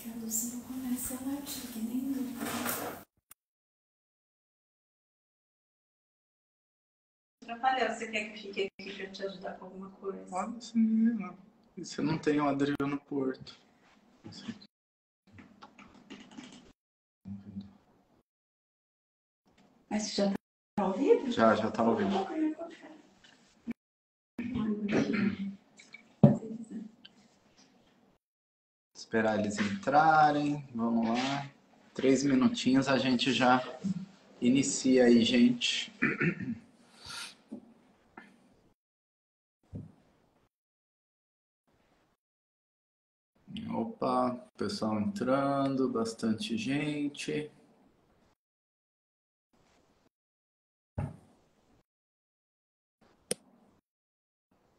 que a Lucy não comece a latir, que nem nunca. Atrapalhar, você quer que fique aqui para te ajudar com alguma coisa? Pode sim. E se eu não tenho o Adriano Porto? Mas você já tá ao vivo? Já tá ao vivo. Esperar eles entrarem. Vamos lá. 3 minutinhos a gente já inicia aí, gente. Opa, pessoal entrando, bastante gente.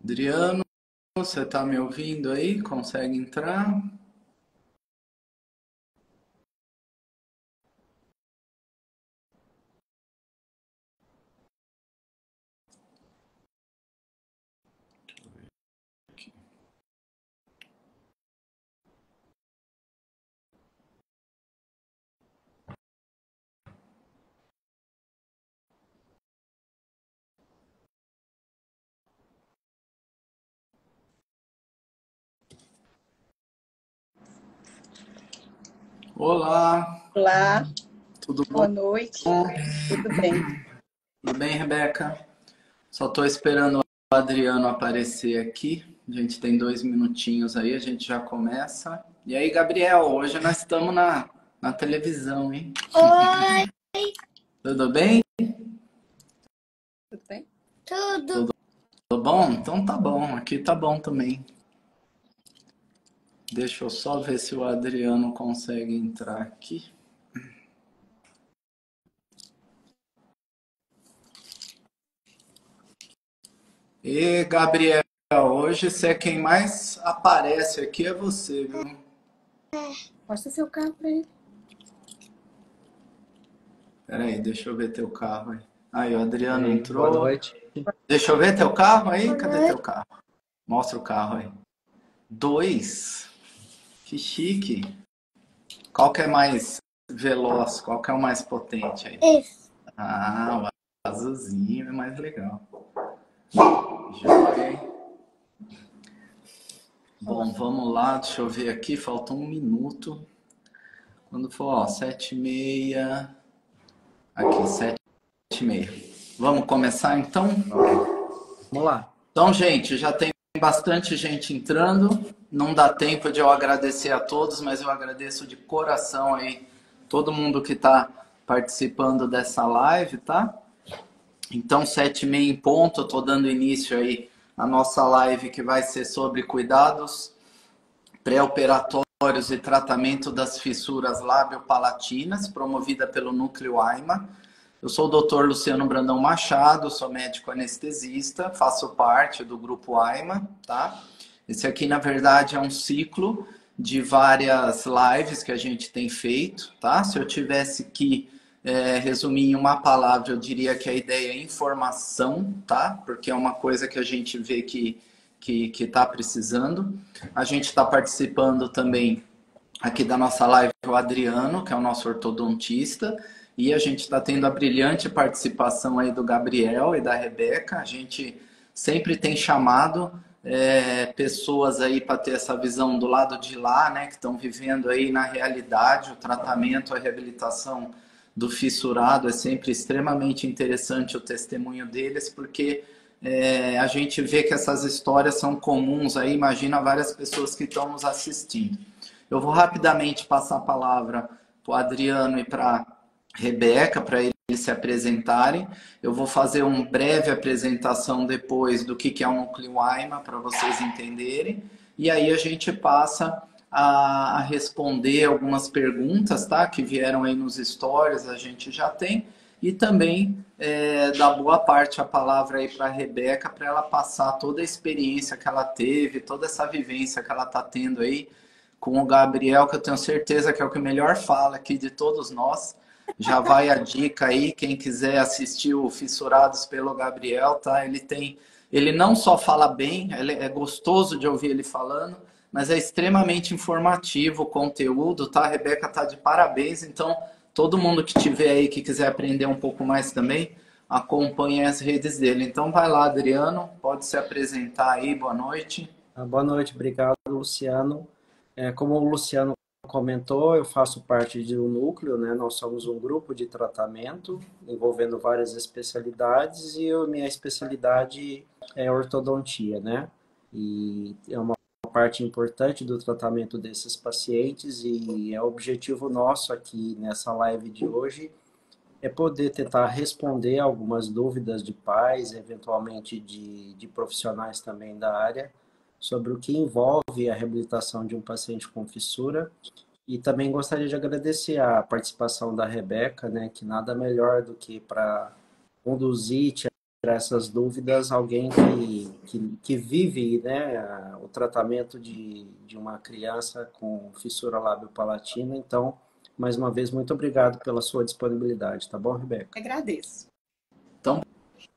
Adriano, você tá me ouvindo aí? Consegue entrar? Olá. Olá. Tudo bom? Boa noite. Tudo bem? Tudo bem, Rebeca? Só estou esperando o Adriano aparecer aqui. A gente tem 2 minutinhos aí, a gente já começa. E aí, Gabriel, hoje nós estamos na televisão, hein? Oi! Tudo bem? Tudo bem? Tudo. Tudo bom? Então tá bom, aqui tá bom também. Deixa eu só ver se o Adriano consegue entrar aqui. E Gabriel, hoje você é quem mais aparece aqui, é você, viu? Mostra seu carro para ele. Peraí, deixa eu ver teu carro aí. Aí, o Adriano entrou. Boa noite. Deixa eu ver teu carro aí. Cadê teu carro? Mostra o carro aí. 2. Que chique. Qual que é mais veloz? Qual que é o mais potente aí? Esse. Ah, o azulzinho é mais legal. Joia, hein? Bom, vamos lá. Deixa eu ver aqui. Falta 1 minuto. Quando for, ó, 7h30. Aqui, 7h30. Vamos começar, então? Vamos lá. Então, gente, já tem bastante gente entrando. Não dá tempo de eu agradecer a todos, mas eu agradeço de coração aí todo mundo que está participando dessa live, tá? Então, 7h30 em ponto, eu estou dando início aí à nossa live que vai ser sobre cuidados pré-operatórios e tratamento das fissuras lábio-palatinas, promovida pelo Núcleo AIMA. Eu sou o Dr. Luciano Brandão Machado, sou médico anestesista, faço parte do grupo AIMA, tá? Esse aqui, na verdade, é um ciclo de várias lives que a gente tem feito, tá? Se eu tivesse que resumir em uma palavra, eu diria que a ideia é informação, tá? Porque é uma coisa que a gente vê que está precisando. A gente está participando também aqui da nossa live o Adriano, que é o nosso ortodontista, e a gente está tendo a brilhante participação aí do Gabriel e da Rebeca. A gente sempre tem chamado pessoas aí para ter essa visão do lado de lá, né, que estão vivendo aí na realidade o tratamento, a reabilitação do fissurado. É sempre extremamente interessante o testemunho deles, porque a gente vê que essas histórias são comuns aí. Imagina várias pessoas que estão nos assistindo. Eu vou rapidamente passar a palavra para o Adriano e para a Rebeca, para eles se apresentarem. Eu vou fazer uma breve apresentação depois do que é o Núcleo AIMA, para vocês entenderem. E aí a gente passa a responder algumas perguntas, tá? Que vieram aí nos stories, a gente já tem. E também dar boa parte a palavra aí para a Rebeca, para ela passar toda a experiência que ela teve, toda essa vivência que ela está tendo aí com o Gabriel, que eu tenho certeza que é o que melhor fala aqui de todos nós. Já vai a dica aí, quem quiser assistir o Fissurados pelo Gabriel, tá? Ele não só fala bem, é gostoso de ouvir ele falando, mas é extremamente informativo o conteúdo, tá? A Rebeca tá de parabéns, então todo mundo que tiver aí que quiser aprender um pouco mais também, acompanhe as redes dele. Então vai lá, Adriano, pode se apresentar aí, boa noite. Boa noite, obrigado, Luciano. Como o Luciano comentou, eu faço parte de um núcleo, né? Nós somos um grupo de tratamento envolvendo várias especialidades e minha especialidade é ortodontia, né? E é uma parte importante do tratamento desses pacientes e é o objetivo nosso aqui nessa live de hoje é poder tentar responder algumas dúvidas de pais, eventualmente de profissionais também da área, sobre o que envolve a reabilitação de um paciente com fissura. E também gostaria de agradecer a participação da Rebeca, né, que nada melhor do que para conduzir, tirar essas dúvidas, alguém que vive, né, o tratamento de uma criança com fissura lábio-palatina. Então, mais uma vez, muito obrigado pela sua disponibilidade, tá bom, Rebeca? Agradeço. Então,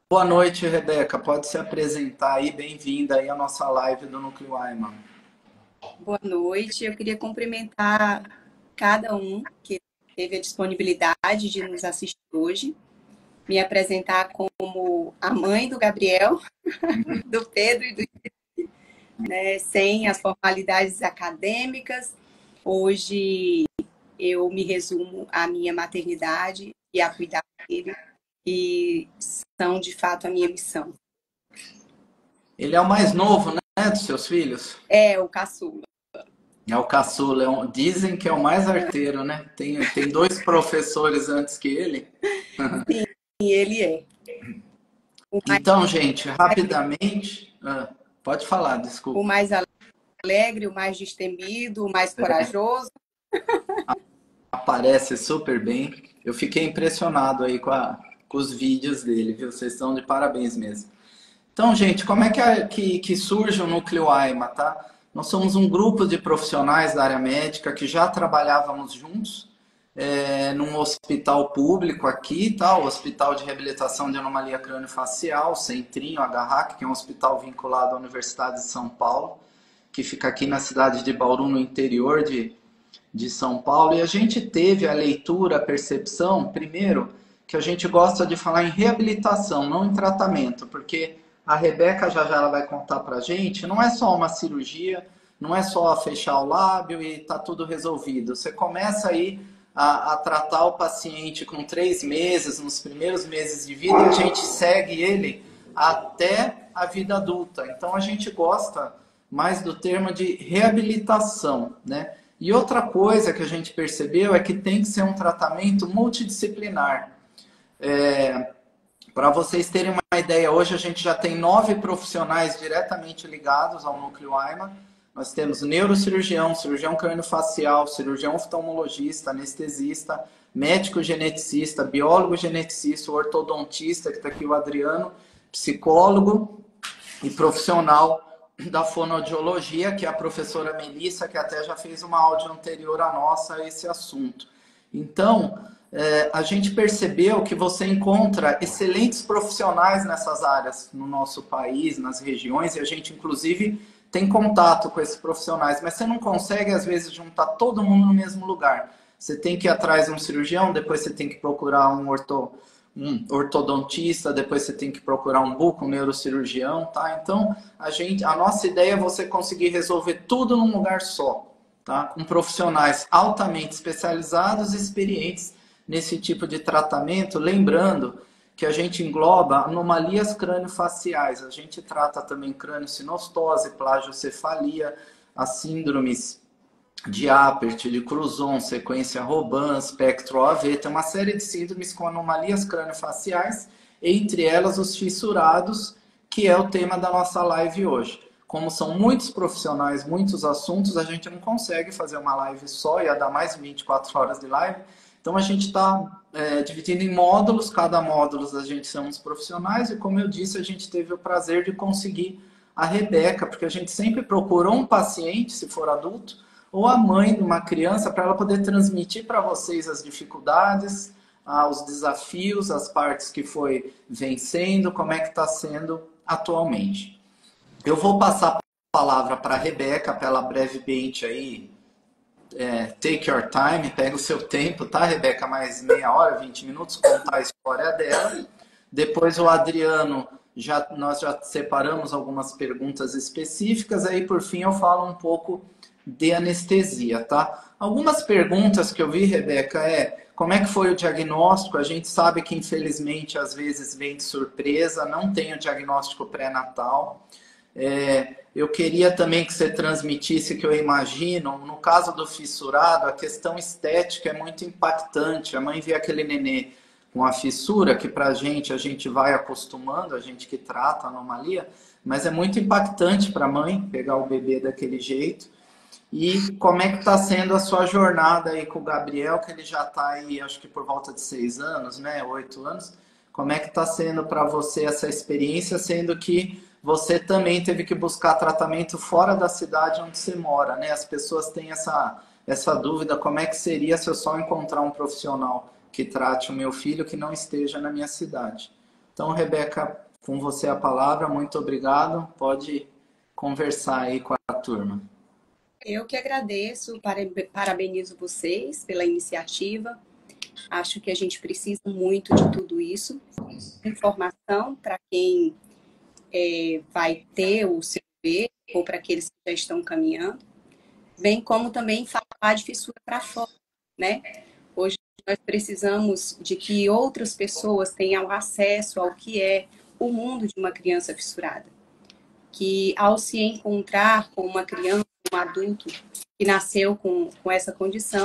boa noite, Rebeca. Pode se apresentar aí, bem-vinda aí à nossa live do Núcleo Aiman. Boa noite. Eu queria cumprimentar cada um que teve a disponibilidade de nos assistir hoje. Me apresentar como a mãe do Gabriel, do Pedro e do Felipe, né, sem as formalidades acadêmicas. Hoje eu me resumo à minha maternidade e a cuidar dele, e são de fato a minha missão. Ele é o mais novo, né, dos seus filhos? É o caçula. É o caçula. Dizem que é o mais arteiro, né? Tem 2 professores antes que ele. Sim, ele é. Então, gente, rapidamente... pode falar, desculpa. O mais alegre, o mais destemido, o mais corajoso. Aparece super bem. Eu fiquei impressionado aí com os vídeos dele, viu? Vocês estão de parabéns mesmo. Então, gente, como é que surge o Núcleo Aima, tá? Nós somos um grupo de profissionais da área médica que já trabalhávamos juntos num hospital público aqui, tá? O Hospital de Reabilitação de Anomalia Crâniofacial, Centrinho, HRAC, que é um hospital vinculado à Universidade de São Paulo, que fica aqui na cidade de Bauru, no interior de São Paulo. E a gente teve a leitura, a percepção, primeiro, que a gente gosta de falar em reabilitação, não em tratamento, porque a Rebeca já ela vai contar pra gente, não é só uma cirurgia, não é só fechar o lábio e tá tudo resolvido. Você começa aí a tratar o paciente com 3 meses, nos primeiros meses de vida, a gente segue ele até a vida adulta. Então a gente gosta mais do termo de reabilitação, né? E outra coisa que a gente percebeu é que tem que ser um tratamento multidisciplinar. Para vocês terem uma ideia, hoje a gente já tem 9 profissionais diretamente ligados ao Núcleo Aima. Nós temos neurocirurgião, cirurgião crâniofacial, cirurgião oftalmologista, anestesista, médico geneticista, biólogo geneticista, ortodontista, que está aqui o Adriano, psicólogo e profissional da fonoaudiologia, que é a professora Melissa, que até já fez uma áudio anterior a nossa a esse assunto. Então, a gente percebeu que você encontra excelentes profissionais nessas áreas no nosso país, nas regiões, e a gente, inclusive, tem contato com esses profissionais, mas você não consegue, às vezes, juntar todo mundo no mesmo lugar. Você tem que ir atrás de um cirurgião, depois você tem que procurar um ortodontista, depois você tem que procurar um buco, um neurocirurgião, tá? Então, a nossa ideia é você conseguir resolver tudo num lugar só, tá? Com profissionais altamente especializados e experientes nesse tipo de tratamento, lembrando que a gente engloba anomalias crâniofaciais, a gente trata também crâniosinostose, plagiocefalia, as síndromes de Apert, de Cruzon, sequência Robin, espectro AV, tem uma série de síndromes com anomalias crâniofaciais, entre elas os fissurados, que é o tema da nossa live hoje. Como são muitos profissionais, muitos assuntos, a gente não consegue fazer uma live só, ia dar mais 24 horas de live. Então a gente está dividindo em módulos, cada módulo a gente somos profissionais, e como eu disse, a gente teve o prazer de conseguir a Rebeca, porque a gente sempre procurou um paciente, se for adulto, ou a mãe de uma criança, para ela poder transmitir para vocês as dificuldades, os desafios, as partes que foi vencendo, como é que está sendo atualmente. Eu vou passar palavra para a Rebeca, para ela brevemente aí, take your time, pega o seu tempo, tá, Rebeca? Mais meia hora, 20 minutos, contar a história dela. Depois o Adriano, nós já separamos algumas perguntas específicas, aí por fim eu falo um pouco de anestesia, tá? Algumas perguntas que eu vi, Rebeca, como é que foi o diagnóstico? A gente sabe que infelizmente às vezes vem de surpresa, não tem o diagnóstico pré-natal. Eu queria também que você transmitisse que eu imagino, no caso do fissurado, a questão estética é muito impactante. A mãe vê aquele nenê com a fissura, que pra gente, a gente vai acostumando, a gente que trata a anomalia, mas é muito impactante para a mãe pegar o bebê daquele jeito. E como é que está sendo a sua jornada aí com o Gabriel, que ele já está aí, acho que por volta de 6 anos, né? 8 anos. Como é que está sendo para você essa experiência, sendo que você também teve que buscar tratamento fora da cidade onde você mora, né? As pessoas têm essa dúvida, como é que seria se eu só encontrar um profissional que trate o meu filho que não esteja na minha cidade. Então, Rebeca, com você a palavra, muito obrigado. Pode conversar aí com a turma. Eu que agradeço, parabenizo vocês pela iniciativa. Acho que a gente precisa muito de tudo isso. Informação para quem vai ter o seu bebê ou para aqueles que já estão caminhando, bem como também falar de fissura para fora, né? Hoje nós precisamos de que outras pessoas tenham acesso ao que é o mundo de uma criança fissurada. Que ao se encontrar com uma criança, um adulto que nasceu com essa condição,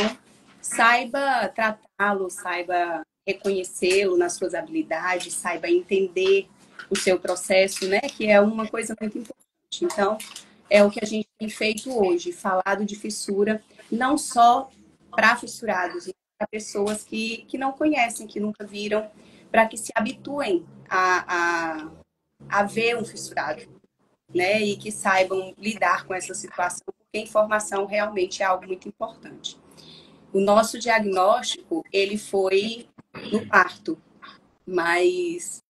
saiba tratá-lo, saiba reconhecê-lo nas suas habilidades, saiba entender o seu processo, né? Que é uma coisa muito importante. Então, é o que a gente tem feito hoje, falado de fissura, não só para fissurados, mas para pessoas que não conhecem, que nunca viram, para que se habituem a ver um fissurado, né? E que saibam lidar com essa situação, porque a informação realmente é algo muito importante. O nosso diagnóstico, ele foi no parto, mas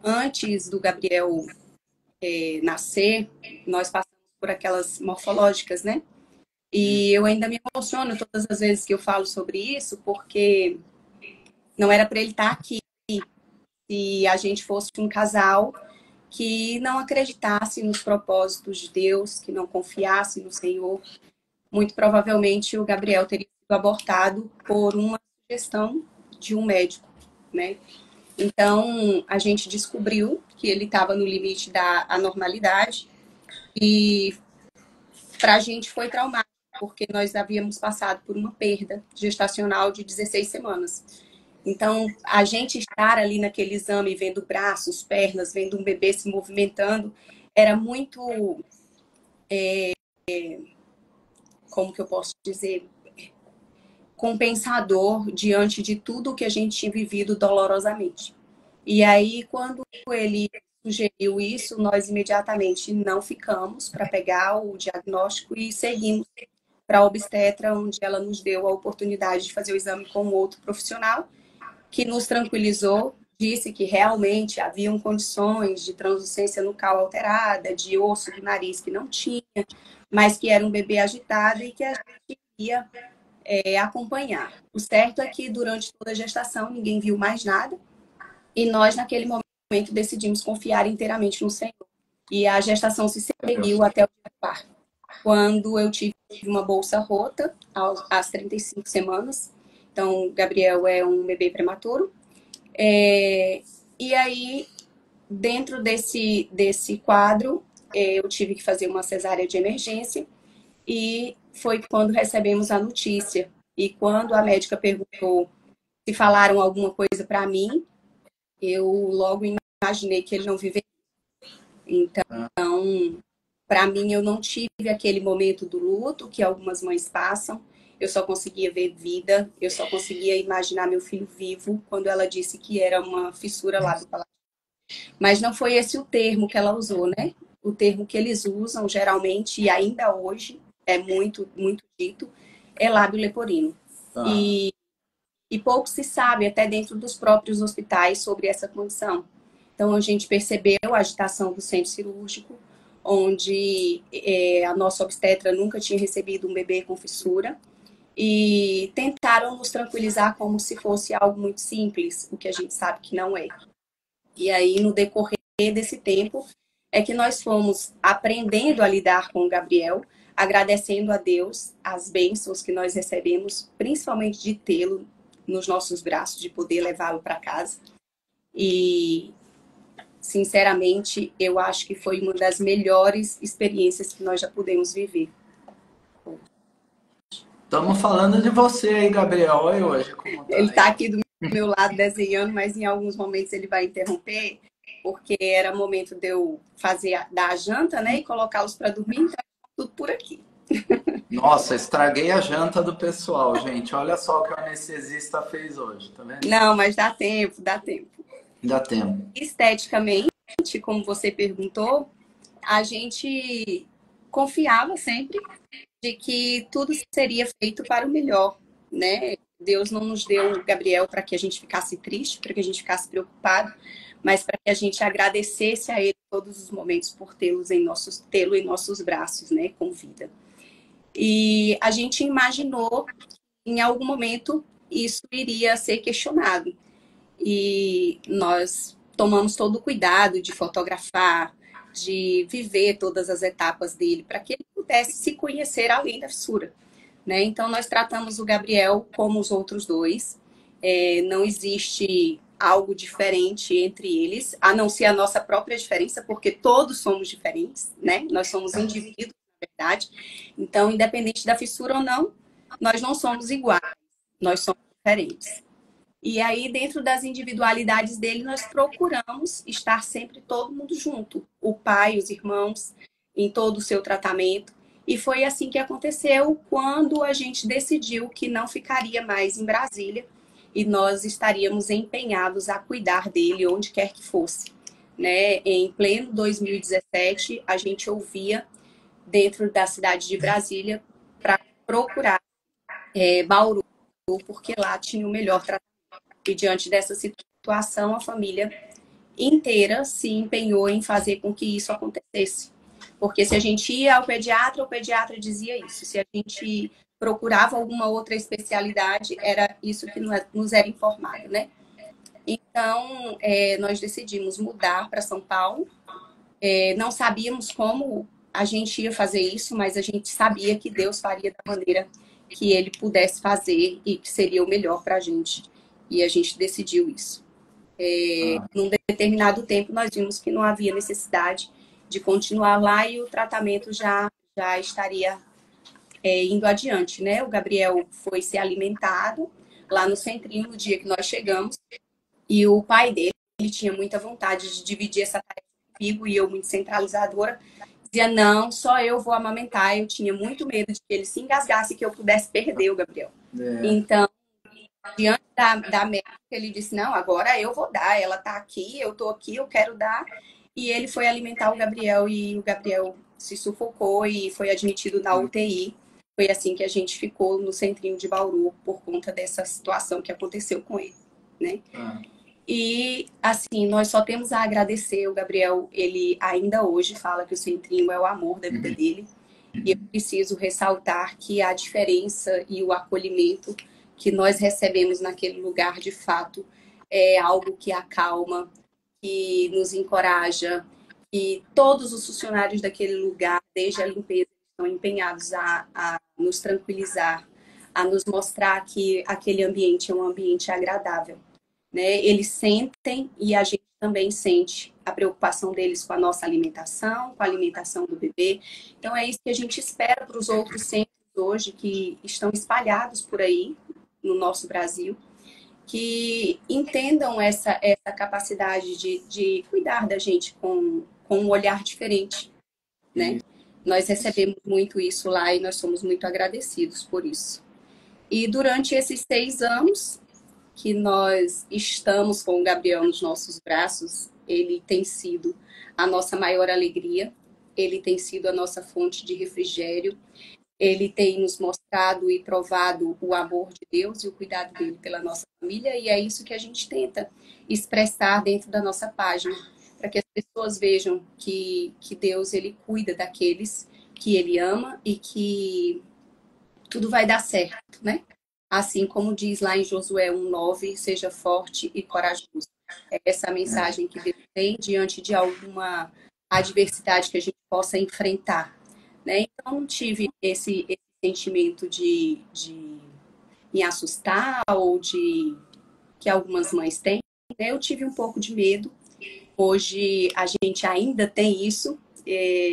antes do Gabriel nascer, nós passamos por aquelas morfológicas, né? E eu ainda me emociono todas as vezes que eu falo sobre isso, porque não era para ele estar aqui se a gente fosse um casal que não acreditasse nos propósitos de Deus, que não confiasse no Senhor. Muito provavelmente o Gabriel teria sido abortado por uma sugestão de um médico, né? Então, a gente descobriu que ele estava no limite da anormalidade e para a gente foi traumático, porque nós havíamos passado por uma perda gestacional de 16 semanas. Então, a gente estar ali naquele exame, vendo braços, pernas, vendo um bebê se movimentando, era muito, como que eu posso dizer, compensador diante de tudo que a gente tinha vivido dolorosamente. E aí, quando ele sugeriu isso, nós imediatamente não ficamos para pegar o diagnóstico e seguimos para a obstetra, onde ela nos deu a oportunidade de fazer o exame com outro profissional, que nos tranquilizou, disse que realmente haviam condições de translucência nucal alterada, de osso do nariz que não tinha, mas que era um bebê agitado e que a gente ia acompanhar. O certo é que durante toda a gestação ninguém viu mais nada e nós, naquele momento, decidimos confiar inteiramente no Senhor. E a gestação se seguiu até o dia do parto, quando eu tive uma bolsa rota às 35 semanas. Então, Gabriel é um bebê prematuro. E aí, dentro desse quadro, eu tive que fazer uma cesárea de emergência e foi quando recebemos a notícia. E quando a médica perguntou se falaram alguma coisa para mim, eu logo imaginei que ele não viveria. Então, para mim, eu não tive aquele momento do luto que algumas mães passam. Eu só conseguia ver vida, eu só conseguia imaginar meu filho vivo quando ela disse que era uma fissura lá do palatino. Mas não foi esse o termo que ela usou, né? O termo que eles usam geralmente, e ainda hoje é muito, muito dito, é lábio leporino. E pouco se sabe, até dentro dos próprios hospitais, sobre essa condição. Então, a gente percebeu a agitação do centro cirúrgico, onde a nossa obstetra nunca tinha recebido um bebê com fissura, e tentaram nos tranquilizar como se fosse algo muito simples, o que a gente sabe que não é. E aí, no decorrer desse tempo, é que nós fomos aprendendo a lidar com o Gabriel, agradecendo a Deus as bênçãos que nós recebemos, principalmente de tê-lo nos nossos braços, de poder levá-lo para casa. E, sinceramente, eu acho que foi uma das melhores experiências que nós já pudemos viver. Estamos falando de você aí, Gabriel. Olha hoje como tá. Ele está aqui do meu lado desenhando, mas em alguns momentos ele vai interromper, porque era momento de eu dar a janta, né, e colocá-los para dormir, então tudo por aqui. Nossa, estraguei a janta do pessoal, gente. Olha só o que o anestesista fez hoje, tá vendo? Não, mas dá tempo, dá tempo. Dá tempo. Esteticamente, como você perguntou, a gente confiava sempre de que tudo seria feito para o melhor, né? Deus não nos deu o Gabriel para que a gente ficasse triste, para que a gente ficasse preocupado, mas para que a gente agradecesse a Ele todos os momentos por tê-lo em nossos braços, né, com vida. E a gente imaginou que em algum momento isso iria ser questionado. E nós tomamos todo o cuidado de fotografar, de viver todas as etapas dele, para que ele pudesse se conhecer além da fissura, né? Então, nós tratamos o Gabriel como os outros dois. Não existe algo diferente entre eles, a não ser a nossa própria diferença, porque todos somos diferentes, né? Nós somos indivíduos, na verdade. Então, independente da fissura ou não, nós não somos iguais, nós somos diferentes. E aí, dentro das individualidades dele, nós procuramos estar sempre todo mundo junto. O pai, os irmãos, em todo o seu tratamento. E foi assim que aconteceu quando a gente decidiu que não ficaria mais em Brasília e nós estaríamos empenhados a cuidar dele onde quer que fosse, né? Em pleno 2017, a gente ouvia dentro da cidade de Brasília para procurar Bauru, porque lá tinha o melhor tratamento. E diante dessa situação, a família inteira se empenhou em fazer com que isso acontecesse. Porque se a gente ia ao pediatra, o pediatra dizia isso. Se a gente procurava alguma outra especialidade, era isso que nos era informado, né? Então, nós decidimos mudar para São Paulo. Não sabíamos como a gente ia fazer isso, mas a gente sabia que Deus faria da maneira que Ele pudesse fazer e que seria o melhor para a gente. E a gente decidiu isso. Num determinado tempo, nós vimos que não havia necessidade de continuar lá e o tratamento já estaria indo adiante, né? O Gabriel foi ser alimentado lá no centrinho no dia que nós chegamos e o pai dele, ele tinha muita vontade de dividir essa tarefa comigo e eu, muito centralizadora, dizia, não, só eu vou amamentar. Eu tinha muito medo de que ele se engasgasse e que eu pudesse perder o Gabriel. Então, diante da médica, ele disse, não, agora eu vou dar, ela tá aqui, eu tô aqui, eu quero dar. E ele foi alimentar o Gabriel e o Gabriel se sufocou e foi admitido na UTI. Foi assim que a gente ficou no centrinho de Bauru por conta dessa situação que aconteceu com ele, né? E, assim, nós só temos a agradecer. O Gabriel, ele ainda hoje fala que o centrinho é o amor da vida dele. E eu preciso ressaltar que a diferença e o acolhimento que nós recebemos naquele lugar, de fato, é algo que acalma, que nos encoraja, e todos os funcionários daquele lugar, desde a limpeza, estão empenhados a nos tranquilizar, a nos mostrar que aquele ambiente é um ambiente agradável, né? Eles sentem e a gente também sente a preocupação deles com a nossa alimentação, com a alimentação do bebê. Então é isso que a gente espera para os outros centros hoje que estão espalhados por aí no nosso Brasil, que entendam essa capacidade de cuidar da gente com um olhar diferente, né? Nós recebemos muito isso lá e nós somos muito agradecidos por isso. E durante esses 6 anos que nós estamos com o Gabriel nos nossos braços, ele tem sido a nossa maior alegria, ele tem sido a nossa fonte de refrigério, ele tem nos mostrado e provado o amor de Deus e o cuidado dele pela nossa família, e é isso que a gente tenta expressar dentro da nossa página, para que as pessoas vejam que Deus ele cuida daqueles que ele ama e que tudo vai dar certo, né? Assim como diz lá em Josué 1:9, seja forte e corajoso. É essa a mensagem que Deus tem diante de alguma adversidade que a gente possa enfrentar, né? Então, não tive esse sentimento de me assustar ou de que algumas mães têm, né? Eu tive um pouco de medo. Hoje a gente ainda tem isso.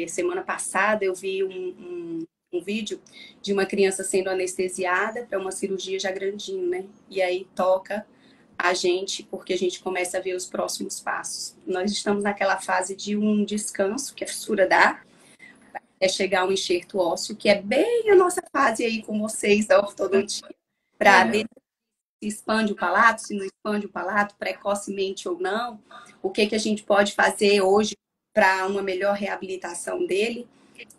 Semana passada eu vi um vídeo de uma criança sendo anestesiada para uma cirurgia já grandinho, né? E aí toca a gente, porque a gente começa a ver os próximos passos. Nós estamos naquela fase de um descanso, que a fissura dá, é chegar um enxerto ósseo, que é bem a nossa fase aí com vocês da ortodontia, para se expande o palato, se não expande o palato, precocemente ou não, o que a gente pode fazer hoje para uma melhor reabilitação dele.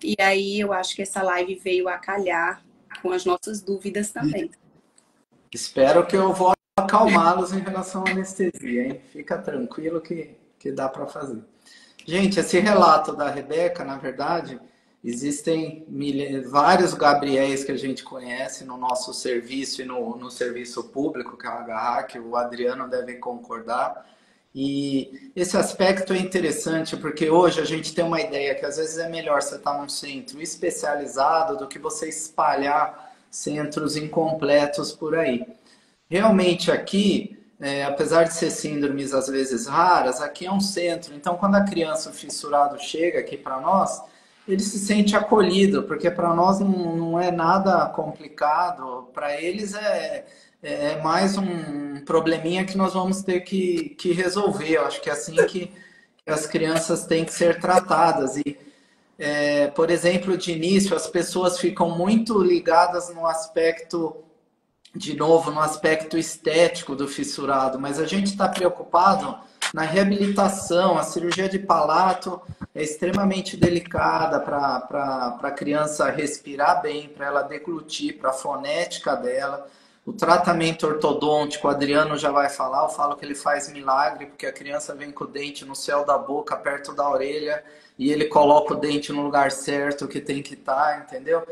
E aí eu acho que essa live veio a calhar com as nossas dúvidas também. Espero que eu vou acalmá-los em relação à anestesia, hein? Fica tranquilo que dá para fazer. Gente, esse relato da Rebeca, na verdade, existem vários Gabriéis que a gente conhece no nosso serviço e no serviço público, que é o HAC, o Adriano deve concordar. E esse aspecto é interessante porque hoje a gente tem uma ideia que às vezes é melhor você estar num centro especializado do que você espalhar centros incompletos por aí. Realmente aqui, apesar de ser síndromes às vezes raras, aqui é um centro. Então, quando a criança fissurado chega aqui para nós, ele se sente acolhido, porque para nós não é nada complicado, para eles é mais um probleminha que nós vamos ter que resolver. Eu acho que é assim que as crianças têm que ser tratadas. E, por exemplo, de início, as pessoas ficam muito ligadas no aspecto, de novo, no aspecto estético do fissurado, mas a gente está preocupado na reabilitação. A cirurgia de palato é extremamente delicada para a criança respirar bem, para ela deglutir, para a fonética dela. O tratamento ortodôntico, o Adriano já vai falar, eu falo que ele faz milagre, porque a criança vem com o dente no céu da boca, perto da orelha, e ele coloca o dente no lugar certo que tem que estar, entendeu?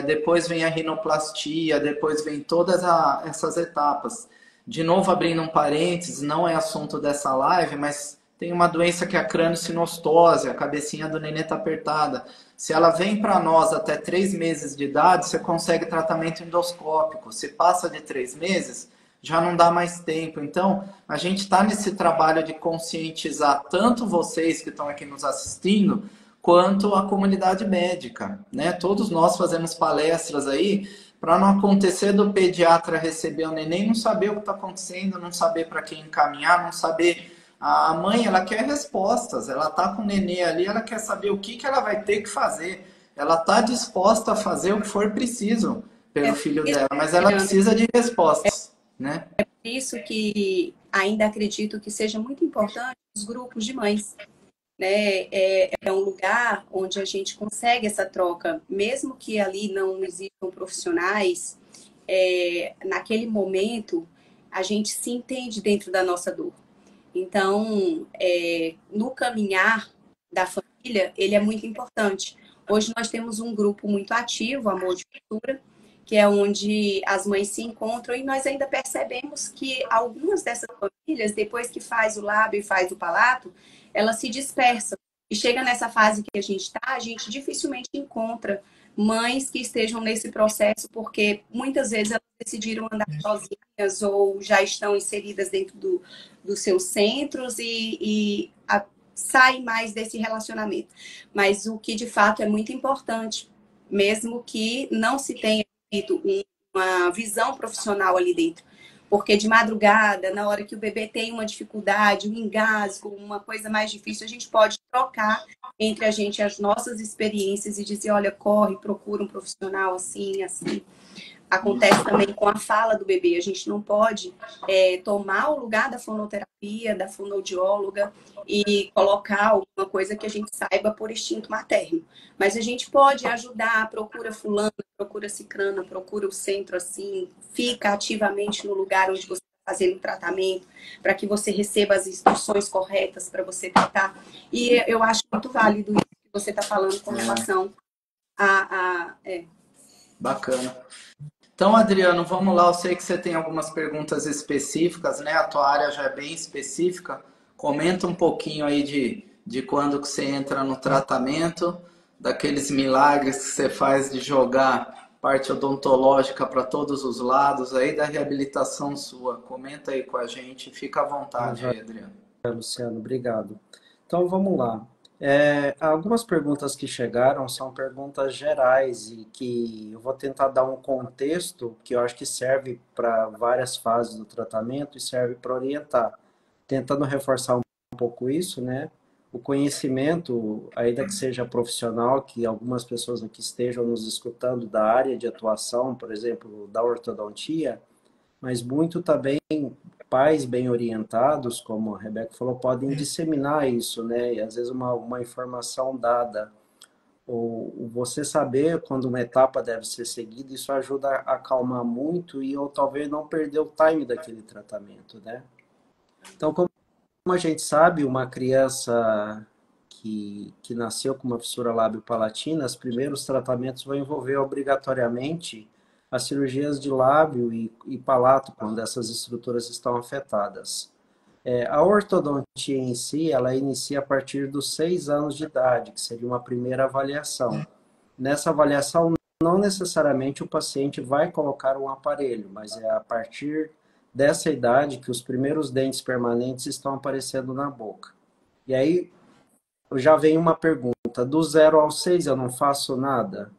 Depois vem a rinoplastia, depois vem todas essas etapas. De novo, abrindo um parênteses, não é assunto dessa live, mas tem uma doença que é a crâniosinostose, a cabecinha do nenê está apertada. Se ela vem para nós até 3 meses de idade, você consegue tratamento endoscópico. Se passa de 3 meses, já não dá mais tempo. Então, a gente está nesse trabalho de conscientizar tanto vocês que estão aqui nos assistindo, quanto a comunidade médica, né? Todos nós fazemos palestras aí para não acontecer do pediatra receber o neném, não saber o que está acontecendo, não saber para quem encaminhar, não saber. A mãe, ela quer respostas, ela está com o nenê ali, ela quer saber o que ela vai ter que fazer. Ela está disposta a fazer o que for preciso pelo filho dela, mas ela precisa de respostas, né? É por isso que ainda acredito que seja muito importante os grupos de mães, né? É um lugar onde a gente consegue essa troca, mesmo que ali não existam profissionais, naquele momento a gente se entende dentro da nossa dor. Então, no caminhar da família, ele é muito importante. Hoje nós temos um grupo muito ativo, Amor de Cultura, que é onde as mães se encontram, e nós ainda percebemos que algumas dessas famílias, depois que faz o lábio e faz o palato, elas se dispersam. E chega nessa fase que a gente está, a gente dificilmente encontra mães que estejam nesse processo, porque muitas vezes elas decidiram andar sozinhas ou já estão inseridas dentro dos seus centros e saem mais desse relacionamento. Mas o que de fato é muito importante, mesmo que não se tenha tido uma visão profissional ali dentro, porque de madrugada, na hora que o bebê tem uma dificuldade, um engasgo, uma coisa mais difícil, a gente pode trocar entre a gente as nossas experiências e dizer, olha, corre, procura um profissional assim, assim. Acontece também com a fala do bebê. A gente não pode tomar o lugar da fonoterapia, da fonoaudióloga e colocar alguma coisa que a gente saiba por instinto materno. Mas a gente pode ajudar, procura fulana, procura cicrana, procura o centro assim, fica ativamente no lugar onde você está fazendo o tratamento, para que você receba as instruções corretas para você tratar. E eu acho muito válido isso que você está falando com relação Bacana. Então, Adriano, vamos lá. Eu sei que você tem algumas perguntas específicas, né? A tua área já é bem específica. Comenta um pouquinho aí de quando que você entra no tratamento, daqueles milagres que você faz de jogar parte odontológica para todos os lados, aí da reabilitação sua. Comenta aí com a gente. Fica à vontade aí, Adriano. Luciano, obrigado. Então, vamos lá. Algumas perguntas que chegaram são perguntas gerais e que eu vou tentar dar um contexto que eu acho que serve para várias fases do tratamento e serve para orientar. Tentando reforçar um pouco isso, né? O conhecimento, ainda que seja profissional, que algumas pessoas aqui estejam nos escutando da área de atuação, por exemplo, da ortodontia, mas muito também pais bem orientados, como a Rebeca falou, podem disseminar isso, né? E às vezes uma informação dada, ou você saber quando uma etapa deve ser seguida, isso ajuda a acalmar muito e ou talvez não perder o time daquele tratamento, né? Então, como a gente sabe, uma criança que nasceu com uma fissura lábio-palatina, os primeiros tratamentos vão envolver obrigatoriamente as cirurgias de lábio e palato, quando essas estruturas estão afetadas. A ortodontia em si, ela inicia a partir dos 6 anos de idade, que seria uma primeira avaliação. Nessa avaliação, não necessariamente o paciente vai colocar um aparelho, mas é a partir dessa idade que os primeiros dentes permanentes estão aparecendo na boca. E aí, já vem uma pergunta, do 0 ao 6 eu não faço nada?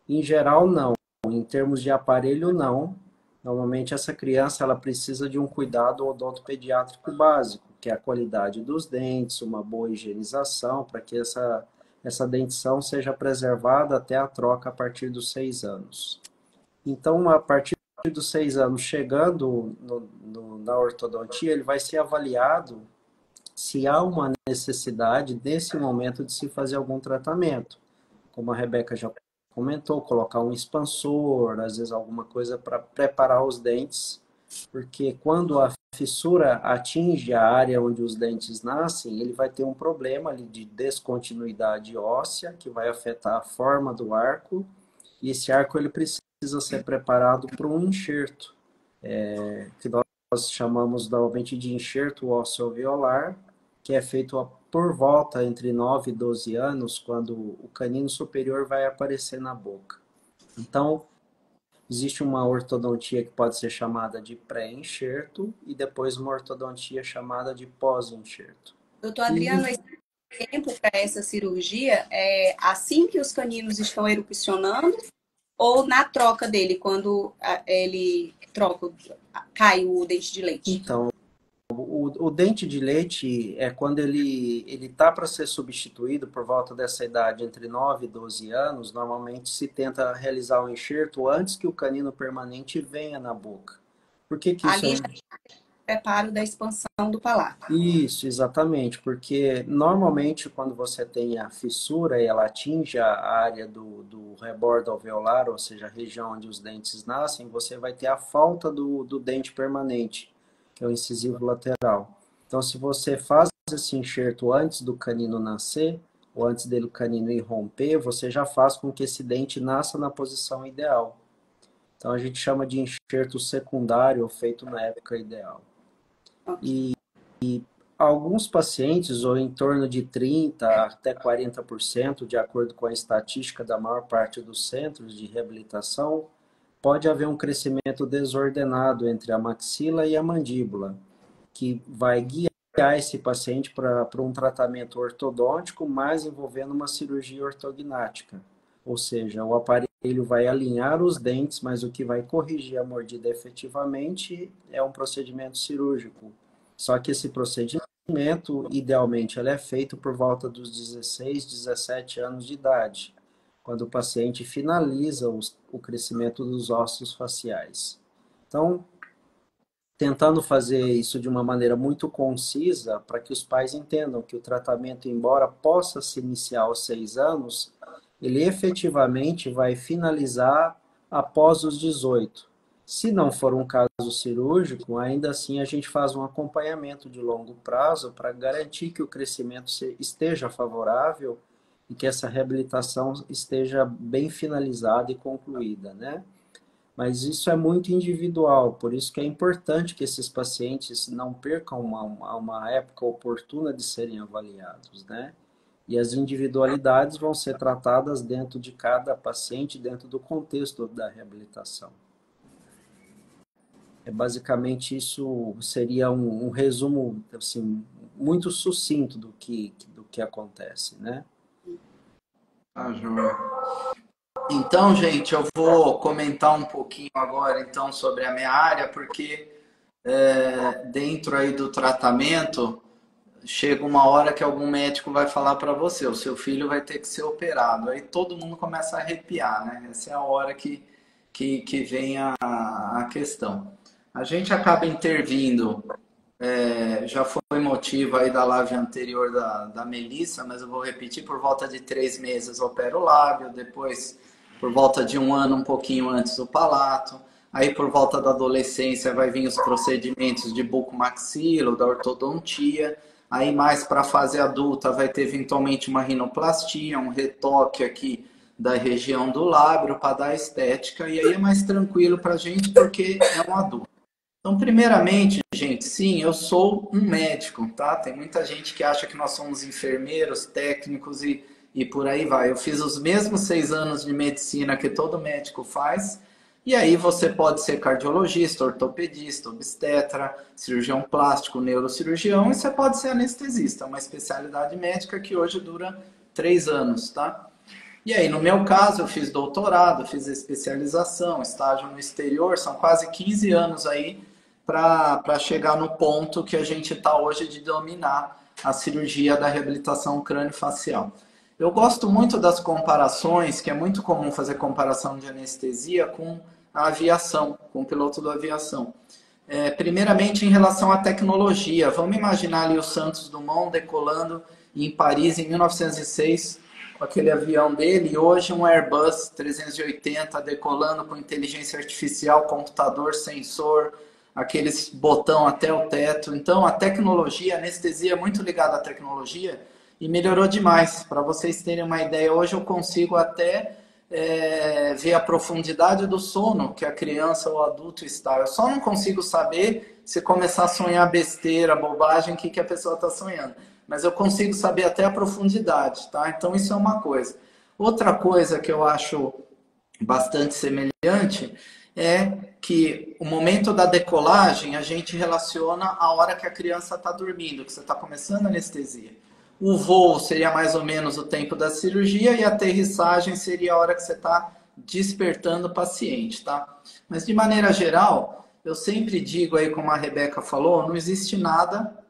Em geral, não. Em termos de aparelho, não. Normalmente, essa criança ela precisa de um cuidado odontopediátrico básico, que é a qualidade dos dentes, uma boa higienização, para que essa dentição seja preservada até a troca a partir dos 6 anos. Então, a partir dos 6 anos, chegando na ortodontia, ele vai ser avaliado se há uma necessidade, nesse momento, de se fazer algum tratamento. Como a Rebeca já comentou, colocar um expansor, às vezes alguma coisa para preparar os dentes, porque quando a fissura atinge a área onde os dentes nascem, ele vai ter um problema ali de descontinuidade óssea, que vai afetar a forma do arco, e esse arco ele precisa ser preparado para um enxerto, que nós chamamos normalmente de enxerto ósseo alveolar, que é feito por volta entre 9 e 12 anos, quando o canino superior vai aparecer na boca. Então, existe uma ortodontia que pode ser chamada de pré-enxerto e depois uma ortodontia chamada de pós-enxerto. Doutor Adriano, esse tempo para essa cirurgia é assim que os caninos estão erupcionando ou na troca dele, quando ele troca, cai o dente de leite? Então, o dente de leite é quando ele está para ser substituído por volta dessa idade, entre 9 e 12 anos, normalmente se tenta realizar o enxerto antes que o canino permanente venha na boca. Por que isso ali já preparo da expansão do palato. Isso, exatamente, porque normalmente quando você tem a fissura e ela atinge a área do rebordo alveolar, ou seja, a região onde os dentes nascem, você vai ter a falta do dente permanente, que é o incisivo lateral. Então, se você faz esse enxerto antes do canino nascer, ou antes dele o canino irromper, você já faz com que esse dente nasça na posição ideal. Então, a gente chama de enxerto secundário, feito na época ideal. E alguns pacientes, ou em torno de 30% até 40%, de acordo com a estatística da maior parte dos centros de reabilitação, pode haver um crescimento desordenado entre a maxila e a mandíbula, que vai guiar esse paciente para um tratamento ortodôntico, mas envolvendo uma cirurgia ortognática. Ou seja, o aparelho vai alinhar os dentes, mas o que vai corrigir a mordida efetivamente é um procedimento cirúrgico. Só que esse procedimento, idealmente, ele é feito por volta dos 16, 17 anos de idade, quando o paciente finaliza o crescimento dos ossos faciais. Então, tentando fazer isso de uma maneira muito concisa, para que os pais entendam que o tratamento, embora possa se iniciar aos 6 anos, ele efetivamente vai finalizar após os 18. Se não for um caso cirúrgico, ainda assim a gente faz um acompanhamento de longo prazo para garantir que o crescimento esteja favorável e que essa reabilitação esteja bem finalizada e concluída, né? Mas isso é muito individual, por isso que é importante que esses pacientes não percam uma época oportuna de serem avaliados, né? E as individualidades vão ser tratadas dentro de cada paciente, dentro do contexto da reabilitação. Basicamente, isso seria um resumo assim, muito sucinto do que acontece, né? Ah, joia. Então, gente, eu vou comentar um pouquinho agora então sobre a minha área, porque dentro aí do tratamento chega uma hora que algum médico vai falar para você, o seu filho vai ter que ser operado. Aí todo mundo começa a arrepiar, né? Essa é a hora que vem a questão. A gente acaba intervindo, já foi motivo aí da live anterior da Melissa, mas eu vou repetir, por volta de 3 meses opera o lábio, depois por volta de 1 ano, um pouquinho antes o palato, aí por volta da adolescência vai vir os procedimentos de bucomaxilo, da ortodontia, aí mais para a fase adulta vai ter eventualmente uma rinoplastia, um retoque aqui da região do lábio para dar estética, e aí é mais tranquilo para a gente porque é um adulto. Então, primeiramente, gente, sim, eu sou um médico, tá? Tem muita gente que acha que nós somos enfermeiros, técnicos e por aí vai. Eu fiz os mesmos 6 anos de medicina que todo médico faz, e aí você pode ser cardiologista, ortopedista, obstetra, cirurgião plástico, neurocirurgião, e você pode ser anestesista, uma especialidade médica que hoje dura 3 anos, tá? E aí, no meu caso, eu fiz doutorado, fiz especialização, estágio no exterior, são quase 15 anos aí para chegar no ponto que a gente está hoje de dominar a cirurgia da reabilitação crâniofacial. Eu gosto muito das comparações, que é muito comum fazer comparação de anestesia com a aviação, com o piloto da aviação. Primeiramente, em relação à tecnologia, vamos imaginar ali o Santos Dumont decolando em Paris em 1906, com aquele avião dele, e hoje um Airbus 380 decolando com inteligência artificial, computador, sensor, aqueles botão até o teto. Então, a tecnologia, a anestesia é muito ligada à tecnologia e melhorou demais. Para vocês terem uma ideia, hoje eu consigo até ver a profundidade do sono que a criança ou o adulto está. Eu só não consigo saber se começar a sonhar besteira, bobagem, o que a pessoa está sonhando. Mas eu consigo saber até a profundidade, tá? Então, isso é uma coisa. Outra coisa que eu acho bastante semelhante é que o momento da decolagem a gente relaciona a hora que a criança está dormindo, que você está começando a anestesia. O voo seria mais ou menos o tempo da cirurgia e a aterrissagem seria a hora que você está despertando o paciente, tá? Mas de maneira geral, eu sempre digo aí, como a Rebeca falou, não existe nada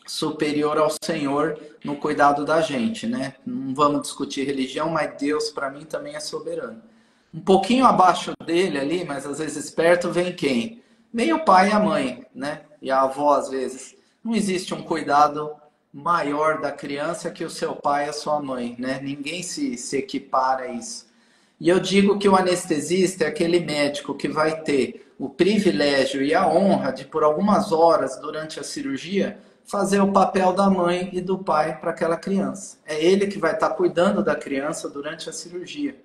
superior ao Senhor no cuidado da gente, né? Não vamos discutir religião, mas Deus para mim também é soberano. Um pouquinho abaixo dele ali, mas às vezes perto, vem quem? Vem o pai e a mãe, né? E a avó às vezes. Não existe um cuidado maior da criança que o seu pai e a sua mãe, né? Ninguém se equipara a isso. E eu digo que o anestesista é aquele médico que vai ter o privilégio e a honra de, por algumas horas durante a cirurgia, fazer o papel da mãe e do pai para aquela criança. É ele que vai estar cuidando da criança durante a cirurgia.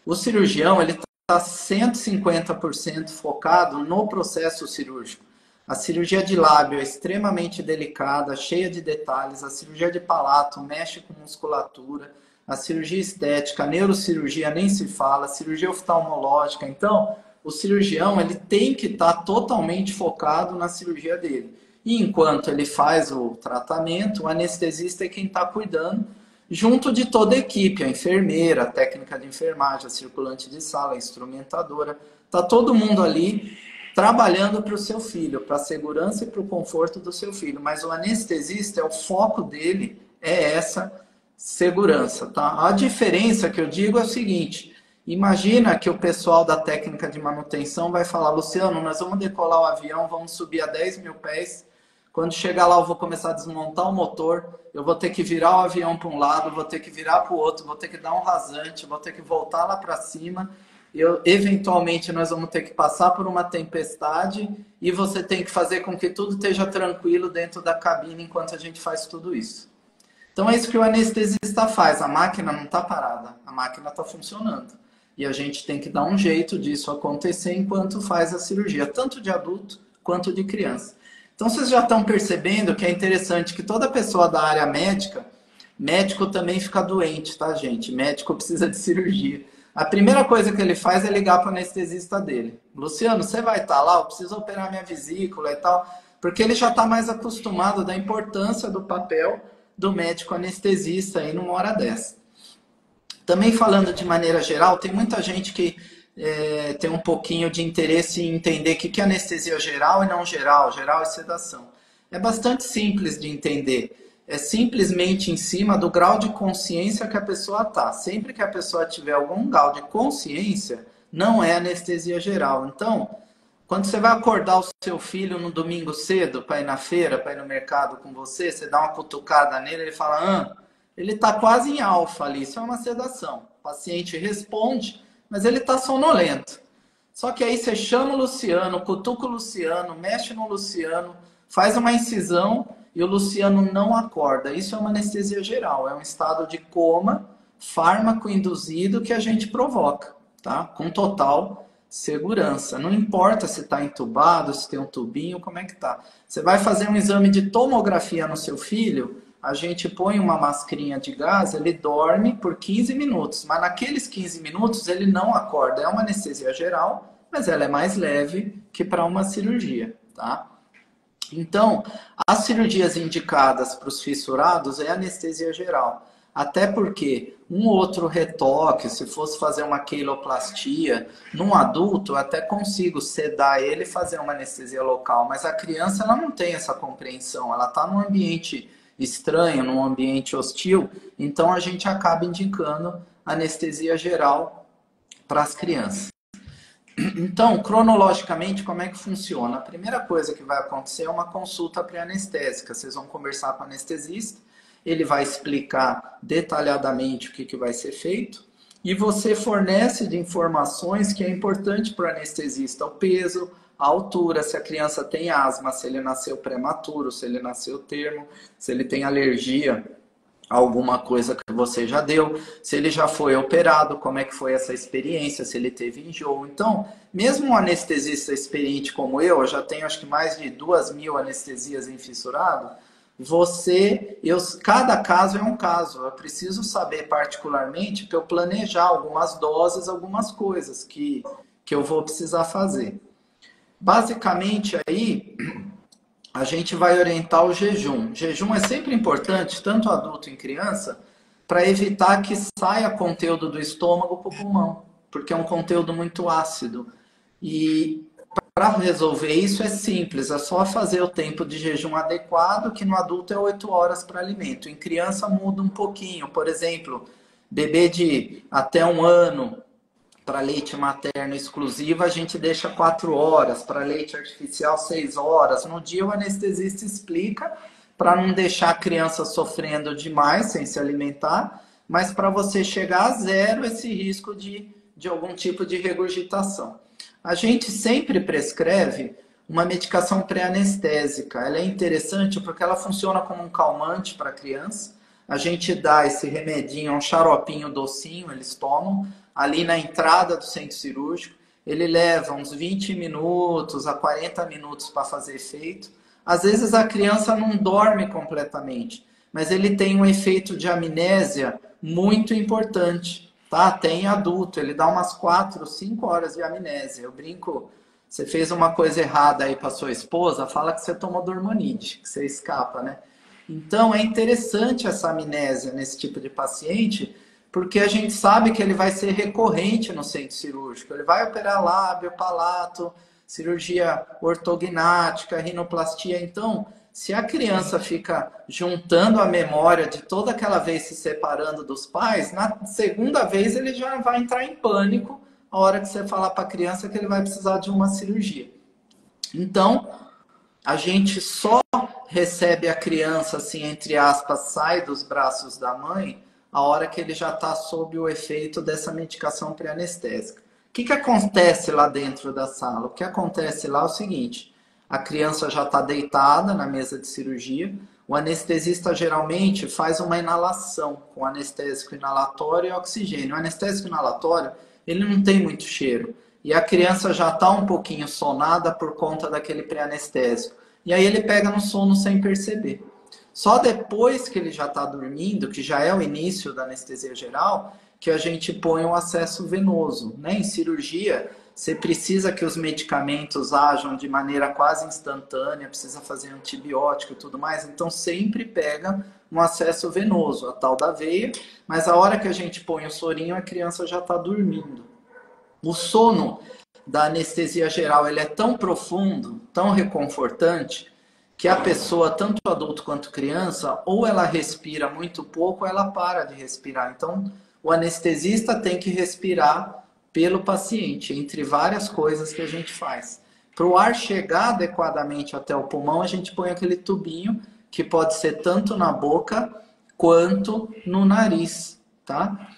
O cirurgião, ele está 150% focado no processo cirúrgico. A cirurgia de lábio é extremamente delicada, cheia de detalhes. A cirurgia de palato mexe com musculatura. A cirurgia estética, a neurocirurgia nem se fala. A cirurgia oftalmológica. Então, o cirurgião, ele tem que estar totalmente focado na cirurgia dele. E enquanto ele faz o tratamento, o anestesista é quem está cuidando, junto de toda a equipe, a enfermeira, a técnica de enfermagem, a circulante de sala, a instrumentadora. Está todo mundo ali trabalhando para o seu filho, para a segurança e para o conforto do seu filho. Mas o anestesista, o foco dele é essa segurança, tá? A diferença que eu digo é o seguinte: imagina que o pessoal da técnica de manutenção vai falar: Luciano, nós vamos decolar o avião, vamos subir a 10 mil pés. Quando chegar lá, eu vou começar a desmontar o motor, eu vou ter que virar o avião para um lado, vou ter que virar para o outro, vou ter que dar um rasante, vou ter que voltar lá para cima. Eventualmente nós vamos ter que passar por uma tempestade e você tem que fazer com que tudo esteja tranquilo dentro da cabine enquanto a gente faz tudo isso. Então é isso que o anestesista faz. A máquina não está parada, a máquina está funcionando. E a gente tem que dar um jeito disso acontecer enquanto faz a cirurgia, tanto de adulto quanto de criança. Então vocês já estão percebendo que é interessante que toda pessoa da área médica, médico também fica doente, tá, gente? Médico precisa de cirurgia. A primeira coisa que ele faz é ligar para o anestesista dele. Luciano, você vai estar lá? Eu preciso operar minha vesícula e tal. Porque ele já está mais acostumado da importância do papel do médico anestesista aí numa hora dessa. Também falando de maneira geral, tem muita gente que tem um pouquinho de interesse em entender o que é anestesia geral e não geral, geral e sedação. É bastante simples de entender. É simplesmente em cima do grau de consciência que a pessoa está. Sempre que a pessoa tiver algum grau de consciência, não é anestesia geral. Então, quando você vai acordar o seu filho no domingo cedo para ir na feira, para ir no mercado com você, você dá uma cutucada nele, ele fala, ele está quase em alfa ali, isso é uma sedação. O paciente responde, mas ele está sonolento. Só que aí você chama o Luciano, cutuca o Luciano, mexe no Luciano, faz uma incisão e o Luciano não acorda. Isso é uma anestesia geral, é um estado de coma fármaco induzido que a gente provoca, tá? Com total segurança. Não importa se está entubado, se tem um tubinho, como é que tá. Você vai fazer um exame de tomografia no seu filho, a gente põe uma mascarinha de gás, ele dorme por 15 minutos, mas naqueles 15 minutos ele não acorda. É uma anestesia geral, mas ela é mais leve que para uma cirurgia, tá? Então, as cirurgias indicadas para os fissurados é anestesia geral. Até porque um outro retoque, se fosse fazer uma queiloplastia, num adulto eu até consigo sedar ele e fazer uma anestesia local, mas a criança ela não tem essa compreensão, ela está num ambiente estranho, num ambiente hostil, então a gente acaba indicando anestesia geral para as crianças. Então, cronologicamente, como é que funciona? A primeira coisa que vai acontecer é uma consulta pré-anestésica. Vocês vão conversar com o anestesista, ele vai explicar detalhadamente o que vai ser feito e você fornece de informações que é importante para o anestesista, o peso, a altura, se a criança tem asma, se ele nasceu prematuro, se ele nasceu termo, se ele tem alergia a alguma coisa que você já deu, se ele já foi operado, como é que foi essa experiência, se ele teve enjoo. Então, mesmo um anestesista experiente como eu já tenho acho que mais de 2.000 anestesias em fissurado, cada caso é um caso. Eu preciso saber particularmente para eu planejar algumas doses, algumas coisas que eu vou precisar fazer. Basicamente, aí, a gente vai orientar o jejum. Jejum é sempre importante, tanto adulto em criança, para evitar que saia conteúdo do estômago para o pulmão, porque é um conteúdo muito ácido. E para resolver isso é simples, é só fazer o tempo de jejum adequado, que no adulto é 8 horas para alimento. Em criança muda um pouquinho. Por exemplo, bebê de até 1 ano, para leite materno exclusivo, a gente deixa 4 horas. Para leite artificial, 6 horas. No dia, o anestesista explica para não deixar a criança sofrendo demais sem se alimentar, mas para você chegar a zero esse risco de algum tipo de regurgitação. A gente sempre prescreve uma medicação pré-anestésica. Ela é interessante porque ela funciona como um calmante para a criança. A gente dá esse remedinho, um xaropinho docinho, eles tomam ali na entrada do centro cirúrgico. Ele leva uns 20 minutos a 40 minutos para fazer efeito. Às vezes a criança não dorme completamente, mas ele tem um efeito de amnésia muito importante, tá? Tem adulto, ele dá umas 4, 5 horas de amnésia. Eu brinco, você fez uma coisa errada aí para sua esposa, fala que você tomou dormonide, que você escapa, né? Então é interessante essa amnésia nesse tipo de paciente, porque a gente sabe que ele vai ser recorrente no centro cirúrgico. Ele vai operar lábio, palato, cirurgia ortognática, rinoplastia. Então, se a criança fica juntando a memória de toda aquela vez se separando dos pais, na segunda vez ele já vai entrar em pânico a hora que você falar para a criança que ele vai precisar de uma cirurgia. Então, a gente só recebe a criança, assim, entre aspas, sai dos braços da mãe, a hora que ele já está sob o efeito dessa medicação pré-anestésica. que acontece lá dentro da sala? O que acontece lá é o seguinte, a criança já está deitada na mesa de cirurgia, o anestesista geralmente faz uma inalação com anestésico inalatório e oxigênio. O anestésico inalatório, ele não tem muito cheiro. E a criança já está um pouquinho sonada por conta daquele pré-anestésico. E aí ele pega no sono sem perceber. Só depois que ele já está dormindo, que já é o início da anestesia geral, que a gente põe o acesso venoso, né? Em cirurgia, você precisa que os medicamentos ajam de maneira quase instantânea, precisa fazer antibiótico e tudo mais, então sempre pega um acesso venoso, a tal da veia, mas a hora que a gente põe o sorinho, a criança já está dormindo. O sono da anestesia geral ele é tão profundo, tão reconfortante, que a pessoa, tanto adulto quanto criança, ou ela respira muito pouco, ou ela para de respirar. Então, o anestesista tem que respirar pelo paciente, entre várias coisas que a gente faz. Para o ar chegar adequadamente até o pulmão, a gente põe aquele tubinho, que pode ser tanto na boca quanto no nariz, tá?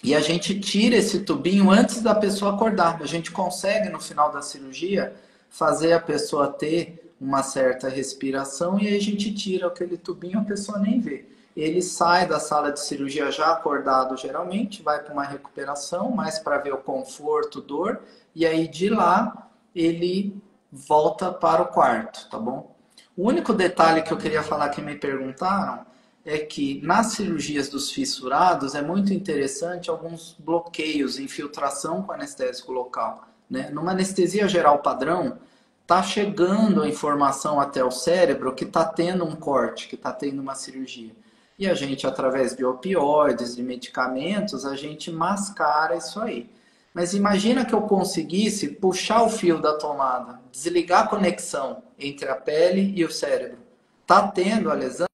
E a gente tira esse tubinho antes da pessoa acordar. A gente consegue, no final da cirurgia, fazer a pessoa ter uma certa respiração e aí a gente tira aquele tubinho, a pessoa nem vê. Ele sai da sala de cirurgia já acordado, geralmente, vai para uma recuperação, mais para ver o conforto, dor, e aí de lá ele volta para o quarto, tá bom? O único detalhe que eu queria falar que me perguntaram é que nas cirurgias dos fissurados é muito interessante alguns bloqueios, infiltração com anestésico local, né? Numa anestesia geral padrão, está chegando a informação até o cérebro que está tendo um corte, que está tendo uma cirurgia. E a gente, através de opioides, de medicamentos, a gente mascara isso aí. Mas imagina que eu conseguisse puxar o fio da tomada, desligar a conexão entre a pele e o cérebro. Está tendo a lesão,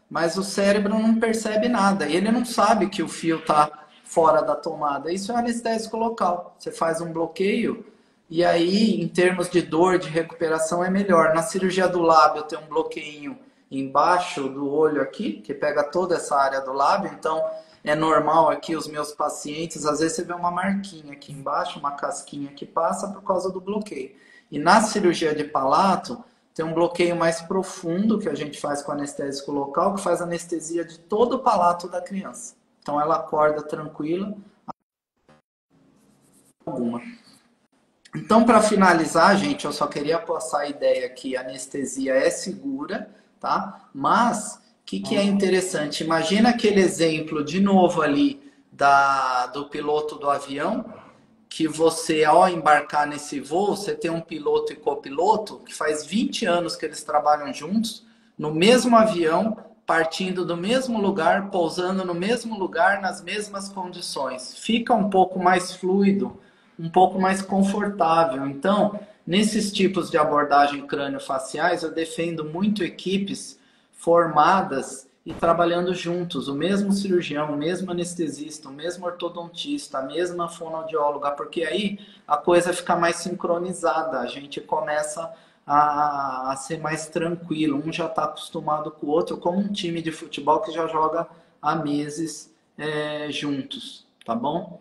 mas o cérebro não percebe nada. E ele não sabe que o fio está fora da tomada. Isso é anestésico local. Você faz um bloqueio e aí, em termos de dor, de recuperação, é melhor. Na cirurgia do lábio tem um bloqueio embaixo do olho aqui, que pega toda essa área do lábio. Então, é normal aqui os meus pacientes, às vezes você vê uma marquinha aqui embaixo, uma casquinha que passa por causa do bloqueio. E na cirurgia de palato, tem um bloqueio mais profundo que a gente faz com anestésico local, que faz anestesia de todo o palato da criança. Então, ela acorda tranquila. Alguma. Então, para finalizar, gente, eu só queria passar a ideia que a anestesia é segura, tá? Mas, o que é interessante? Imagina aquele exemplo, de novo ali, do piloto do avião, que você, ao embarcar nesse voo, você tem um piloto e copiloto, que faz 20 anos que eles trabalham juntos, no mesmo avião, partindo do mesmo lugar, pousando no mesmo lugar, nas mesmas condições. Fica um pouco mais fluido, um pouco mais confortável. Então, nesses tipos de abordagem crânio-faciais, eu defendo muito equipes formadas e trabalhando juntos, o mesmo cirurgião, o mesmo anestesista, o mesmo ortodontista, a mesma fonoaudióloga, porque aí a coisa fica mais sincronizada, a gente começa a ser mais tranquilo, um já está acostumado com o outro, como um time de futebol que já joga há meses juntos, tá bom?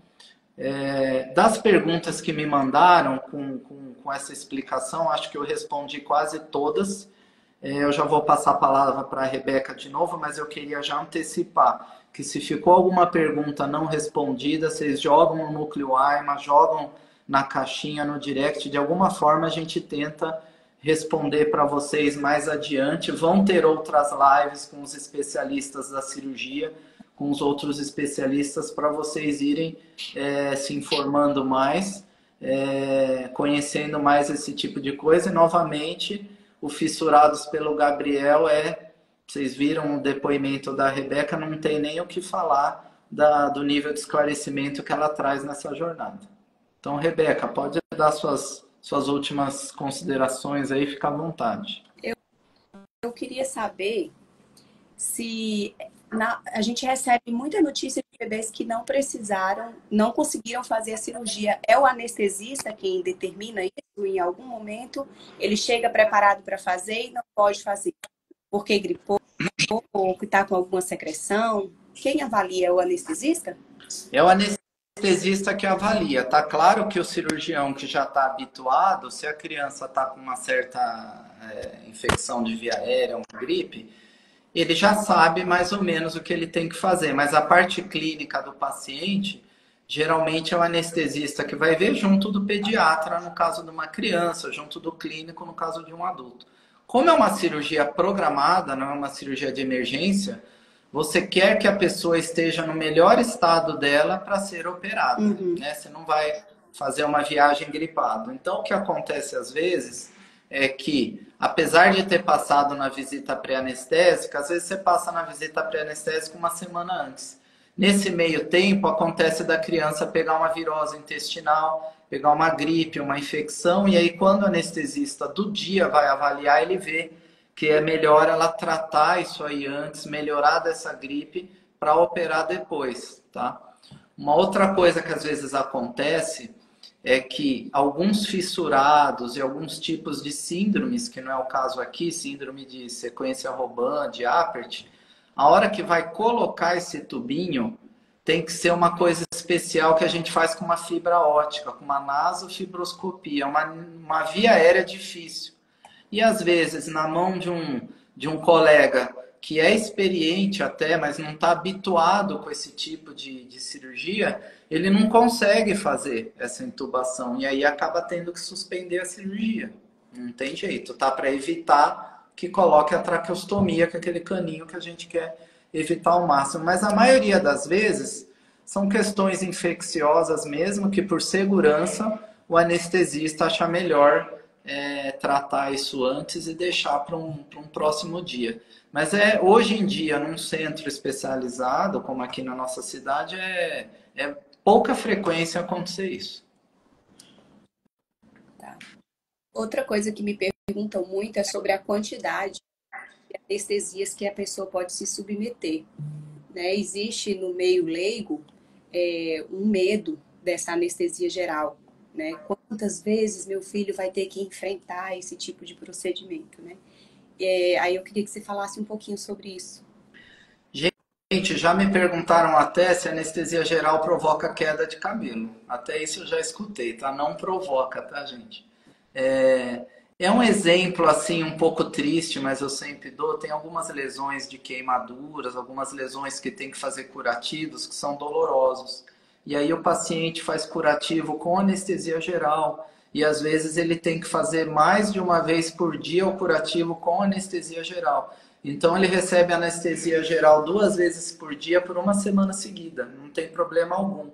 Das perguntas que me mandaram com essa explicação, acho que eu respondi quase todas. Eu já vou passar a palavra para a Rebeca de novo, mas eu queria já antecipar que se ficou alguma pergunta não respondida, vocês jogam no Núcleo AIMA, jogam na caixinha, no direct, de alguma forma a gente tenta responder para vocês mais adiante. Vão ter outras lives com os especialistas da cirurgia, com os outros especialistas, para vocês irem se informando mais, conhecendo mais esse tipo de coisa. E, novamente, o Fissurados pelo Gabriel vocês viram o depoimento da Rebeca, não tem nem o que falar do nível de esclarecimento que ela traz nessa jornada. Então, Rebeca, pode dar suas últimas considerações aí, fica à vontade. Eu queria saber se a gente recebe muita notícia de bebês que não precisaram, não conseguiram fazer a cirurgia. É o anestesista quem determina isso em algum momento? Ele chega preparado para fazer e não pode fazer porque gripou ou está com alguma secreção? Quem avalia é o anestesista? É o anestesista anestesista que avalia. Tá claro que o cirurgião que já está habituado, se a criança está com uma certa infecção de via aérea, uma gripe, ele já sabe mais ou menos o que ele tem que fazer. Mas a parte clínica do paciente, geralmente é o anestesista que vai ver junto do pediatra, no caso de uma criança, junto do clínico, no caso de um adulto. Como é uma cirurgia programada, não é uma cirurgia de emergência, você quer que a pessoa esteja no melhor estado dela para ser operada, né? Você não vai fazer uma viagem gripado. Então, o que acontece às vezes é que, apesar de ter passado na visita pré-anestésica, às vezes você passa na visita pré-anestésica uma semana antes. Nesse meio tempo, acontece da criança pegar uma virose intestinal, pegar uma gripe, uma infecção, e aí quando o anestesista do dia vai avaliar, ele vê que é melhor ela tratar isso aí antes, melhorar dessa gripe para operar depois, tá? Uma outra coisa que às vezes acontece é que alguns fissurados e alguns tipos de síndromes, que não é o caso aqui, síndrome de sequência Robin, de Apert, a hora que vai colocar esse tubinho, tem que ser uma coisa especial que a gente faz com uma fibra ótica, com uma nasofibroscopia, uma via aérea difícil. E às vezes, na mão de um colega que é experiente até, mas não está habituado com esse tipo de cirurgia, ele não consegue fazer essa intubação. E aí acaba tendo que suspender a cirurgia. Não tem jeito, tá? Para evitar que coloque a traqueostomia, que é aquele caninho que a gente quer evitar ao máximo. Mas a maioria das vezes são questões infecciosas mesmo, que por segurança o anestesista acha melhor tratar isso antes e deixar para um próximo dia. Mas hoje em dia, num centro especializado, como aqui na nossa cidade, é pouca frequência acontecer isso. Tá. Outra coisa que me perguntam muito é sobre a quantidade de anestesias que a pessoa pode se submeter, né? Existe no meio leigo um medo dessa anestesia geral, né? Quantas vezes meu filho vai ter que enfrentar esse tipo de procedimento, né? Aí eu queria que você falasse um pouquinho sobre isso. Gente, já me perguntaram até se a anestesia geral provoca queda de cabelo. Até isso eu já escutei, tá? Não provoca, tá, gente? É um exemplo, assim, um pouco triste, mas eu sempre dou. Tem algumas lesões de queimaduras, algumas lesões que tem que fazer curativos, que são dolorosos. E aí o paciente faz curativo com anestesia geral. E às vezes ele tem que fazer mais de uma vez por dia o curativo com anestesia geral. Então ele recebe anestesia geral 2 vezes por dia por uma semana seguida. Não tem problema algum.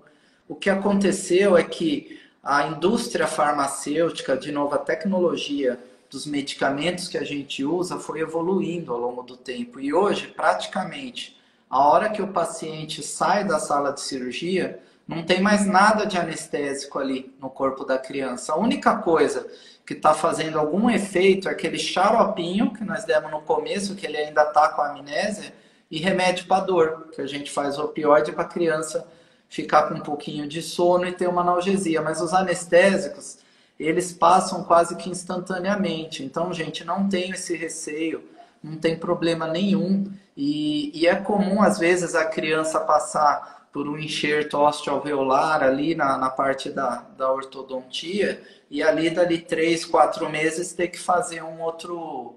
O que aconteceu é que a indústria farmacêutica, de novo, a tecnologia dos medicamentos que a gente usa foi evoluindo ao longo do tempo. E hoje, praticamente, a hora que o paciente sai da sala de cirurgia, não tem mais nada de anestésico ali no corpo da criança. A única coisa que está fazendo algum efeito é aquele xaropinho que nós demos no começo, que ele ainda está com amnésia, e remédio para dor, que a gente faz opioide para a criança ficar com um pouquinho de sono e ter uma analgesia. Mas os anestésicos, eles passam quase que instantaneamente. Então, gente, não tem esse receio, não tem problema nenhum. E é comum, às vezes, a criança passar por um enxerto osteoalveolar ali na parte da ortodontia, e ali dali 3, 4 meses ter que fazer um outro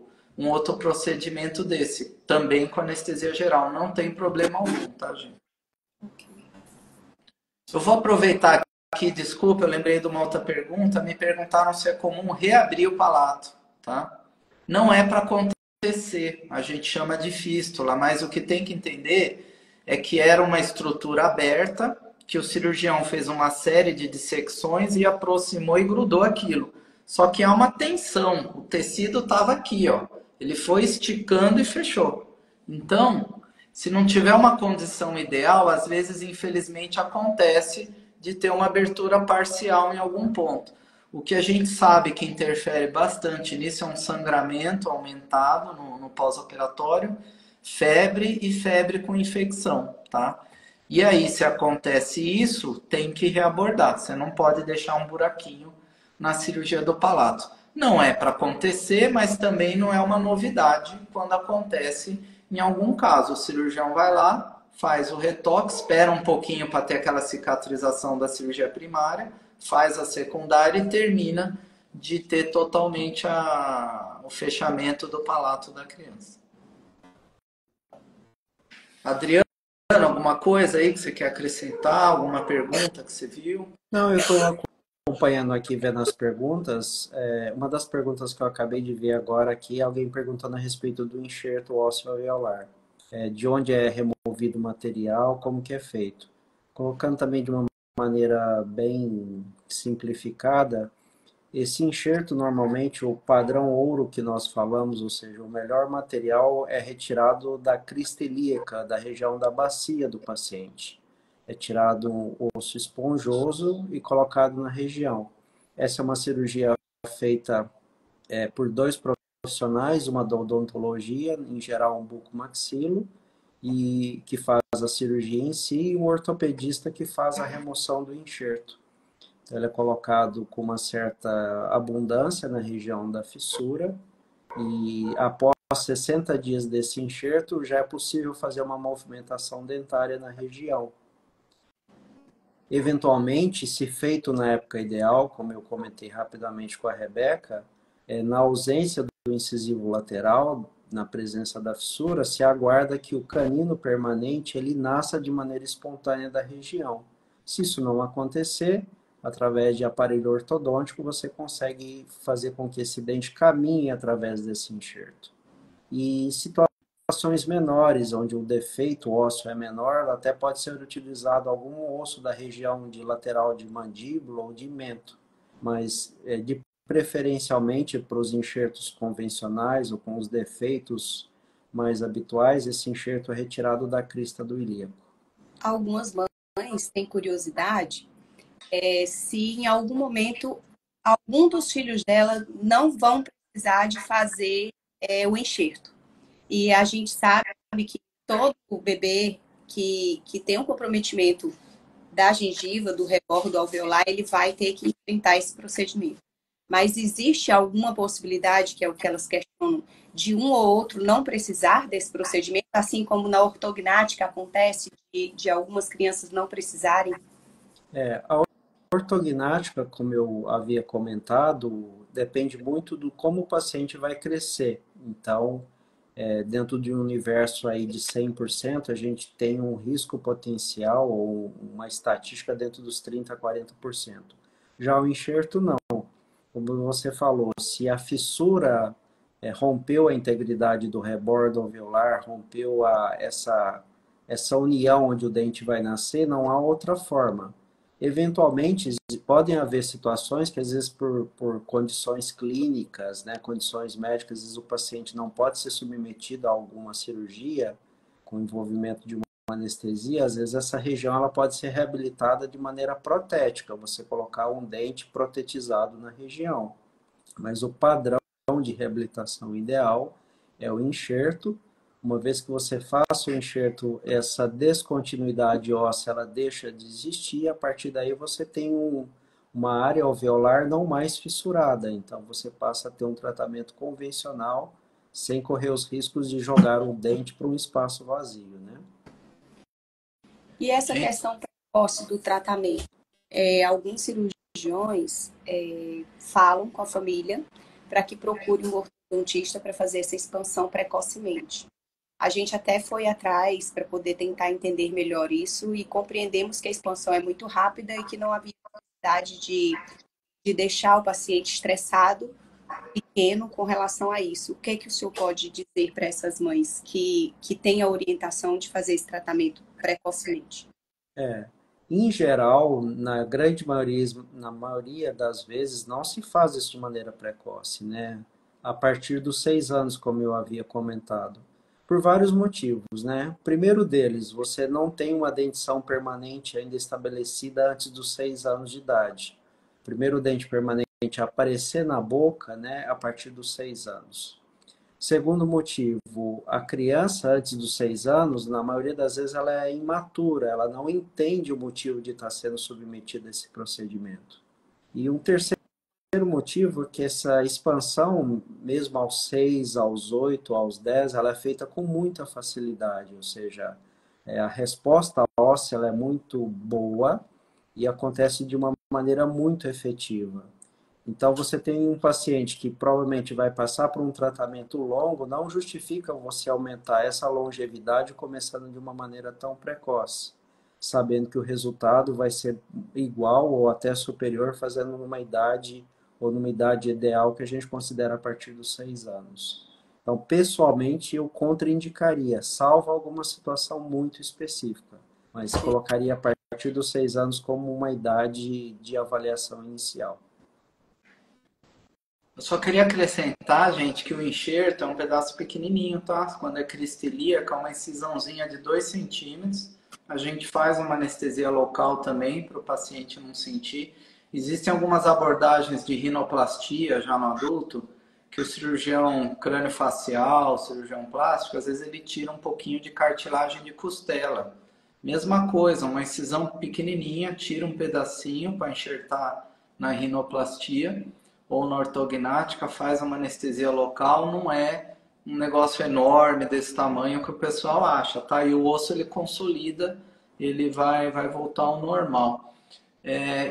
procedimento desse, também com anestesia geral. Não tem problema algum, tá, gente? Eu vou aproveitar aqui, desculpa, eu lembrei de uma outra pergunta, me perguntaram se é comum reabrir o palato, tá? Não é para acontecer, a gente chama de fístula, mas o que tem que entender é que era uma estrutura aberta, que o cirurgião fez uma série de dissecções e aproximou e grudou aquilo. Só que há uma tensão, o tecido estava aqui, ó. Ele foi esticando e fechou. Então, se não tiver uma condição ideal, às vezes, infelizmente, acontece de ter uma abertura parcial em algum ponto. O que a gente sabe que interfere bastante nisso é um sangramento aumentado no pós-operatório, febre e febre com infecção, tá? E aí, se acontece isso, tem que reabordar. Você não pode deixar um buraquinho na cirurgia do palato. Não é para acontecer, mas também não é uma novidade quando acontece em algum caso. O cirurgião vai lá, faz o retoque, espera um pouquinho para ter aquela cicatrização da cirurgia primária, faz a secundária e termina de ter totalmente o fechamento do palato da criança. Adriano, alguma coisa aí que você quer acrescentar? Alguma pergunta que você viu? Não, eu estou acompanhando aqui, vendo as perguntas. Uma das perguntas que eu acabei de ver agora aqui, alguém perguntando a respeito do enxerto ósseo alveolar. De onde é removido o material, como que é feito. Colocando também de uma maneira bem simplificada, esse enxerto, normalmente, o padrão ouro que nós falamos, ou seja, o melhor material é retirado da crista ilíaca, da região da bacia do paciente. É tirado um osso esponjoso e colocado na região. Essa é uma cirurgia feita por 2 profissionais, uma da odontologia, em geral um bucomaxilo, e que faz a cirurgia em si, e um ortopedista que faz a remoção do enxerto. Então, ele é colocado com uma certa abundância na região da fissura, e após 60 dias desse enxerto, já é possível fazer uma movimentação dentária na região. Eventualmente, se feito na época ideal, como eu comentei rapidamente com a Rebeca, na ausência do incisivo lateral, na presença da fissura, se aguarda que o canino permanente ele nasça de maneira espontânea da região. Se isso não acontecer, através de aparelho ortodôntico, você consegue fazer com que esse dente caminhe através desse enxerto. E situações menores, onde o defeito ósseo é menor, até pode ser utilizado algum osso da região de lateral de mandíbula ou de mento, mas preferencialmente para os enxertos convencionais ou com os defeitos mais habituais, esse enxerto é retirado da crista do ilíaco. Algumas mães têm curiosidade se em algum momento algum dos filhos dela não vão precisar de fazer o enxerto. E a gente sabe que todo bebê que tem um comprometimento da gengiva, do rebordo alveolar, ele vai ter que enfrentar esse procedimento. Mas existe alguma possibilidade, que é o que elas questionam, de um ou outro não precisar desse procedimento, assim como na ortognática acontece de algumas crianças não precisarem? A ortognática, como eu havia comentado, depende muito do como o paciente vai crescer. Então, dentro de um universo aí de 100%, a gente tem um risco potencial ou uma estatística dentro dos 30% a 40%. Já o enxerto, não. Como você falou, se a fissura rompeu a integridade do rebordo alveolar, rompeu essa união onde o dente vai nascer, não há outra forma. Eventualmente, podem haver situações que, às vezes, por condições clínicas, né, condições médicas, às vezes o paciente não pode ser submetido a alguma cirurgia com envolvimento de uma anestesia, às vezes essa região ela pode ser reabilitada de maneira protética, você colocar um dente protetizado na região. Mas o padrão de reabilitação ideal é o enxerto. Uma vez que você faça o enxerto, essa descontinuidade óssea ela deixa de existir, a partir daí você tem uma área alveolar não mais fissurada, então você passa a ter um tratamento convencional sem correr os riscos de jogar um dente para um espaço vazio, né? E essa questão precoce do tratamento, alguns cirurgiões falam com a família para que procure um ortodontista para fazer essa expansão precocemente. A gente até foi atrás para poder tentar entender melhor isso e compreendemos que a expansão é muito rápida e que não havia necessidade de deixar o paciente estressado, pequeno, com relação a isso. O que é que o senhor pode dizer para essas mães que têm a orientação de fazer esse tratamento precocemente? Em geral, na maioria das vezes, não se faz isso de maneira precoce, né? A partir dos 6 anos, como eu havia comentado. Por vários motivos, né? O primeiro deles, você não tem uma dentição permanente ainda estabelecida antes dos 6 anos de idade. O primeiro dente permanente aparecer na boca, né, a partir dos 6 anos. Segundo motivo, a criança antes dos 6 anos, na maioria das vezes, ela é imatura, ela não entende o motivo de estar sendo submetida a esse procedimento. E um terceiro motivo é que essa expansão, mesmo aos 6, aos 8, aos 10, ela é feita com muita facilidade, ou seja, A resposta óssea ela é muito boa e acontece de uma maneira muito efetiva. Então, você tem um paciente que provavelmente vai passar por um tratamento longo, não justifica você aumentar essa longevidade começando de uma maneira tão precoce, sabendo que o resultado vai ser igual ou até superior, fazendo numa idade ou numa idade ideal que a gente considera a partir dos 6 anos. Então, pessoalmente, eu contraindicaria, salvo alguma situação muito específica, mas colocaria a partir dos 6 anos como uma idade de avaliação inicial. Eu só queria acrescentar, gente, que o enxerto é um pedaço pequenininho, tá? Quando é cristelíaca, é uma incisãozinha de 2 centímetros. A gente faz uma anestesia local também, para o paciente não sentir. Existem algumas abordagens de rinoplastia já no adulto, que o cirurgião crâniofacial, o cirurgião plástico, às vezes ele tira um pouquinho de cartilagem de costela. Mesma coisa, uma incisão pequenininha, tira um pedacinho para enxertar na rinoplastia ou na ortognática, faz uma anestesia local, não é um negócio enorme desse tamanho que o pessoal acha, tá? E o osso ele consolida, ele vai voltar ao normal.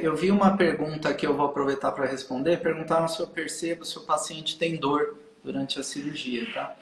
Eu vi uma pergunta que eu vou aproveitar para responder. Perguntaram se eu percebo se o paciente tem dor durante a cirurgia, tá?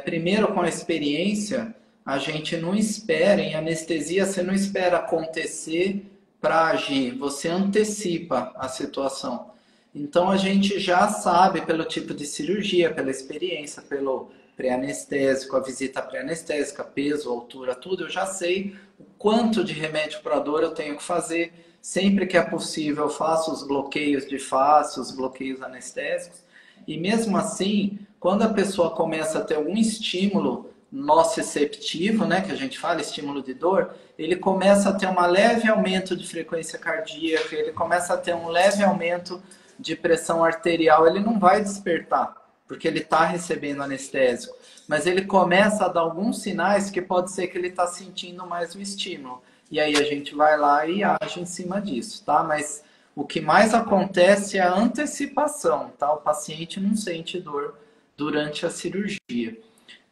Primeiro, com a experiência, a gente não espera, em anestesia você não espera acontecer para agir, você antecipa a situação. Então a gente já sabe pelo tipo de cirurgia, pela experiência, pelo pré-anestésico, a visita pré-anestésica, peso, altura, tudo, eu já sei o quanto de remédio para dor eu tenho que fazer. Sempre que é possível eu faço os bloqueios de face, os bloqueios anestésicos. E mesmo assim, quando a pessoa começa a ter algum estímulo nociceptivo, né, que a gente fala, estímulo de dor, ele começa a ter um leve aumento de frequência cardíaca, ele começa a ter um leve aumento de pressão arterial, ele não vai despertar, porque ele está recebendo anestésico, mas ele começa a dar alguns sinais que pode ser que ele está sentindo mais o estímulo. E aí a gente vai lá e age em cima disso, tá? Mas o que mais acontece é a antecipação, tá? O paciente não sente dor durante a cirurgia.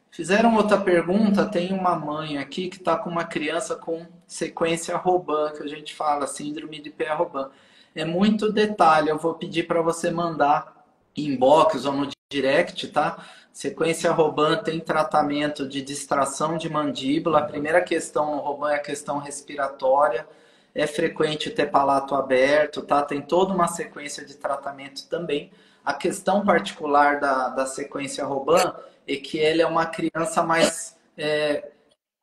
Fizeram outra pergunta, tem uma mãe aqui que está com uma criança com sequência Robin, que a gente fala, síndrome de Pierre-Robin. É muito detalhe, eu vou pedir para você mandar inbox ou no direct, tá? Sequência Robin tem tratamento de distração de mandíbula. A primeira questão no Robin é a questão respiratória. É frequente ter palato aberto, tá? Tem toda uma sequência de tratamento também. A questão particular da sequência Robin é que ele é uma criança mais,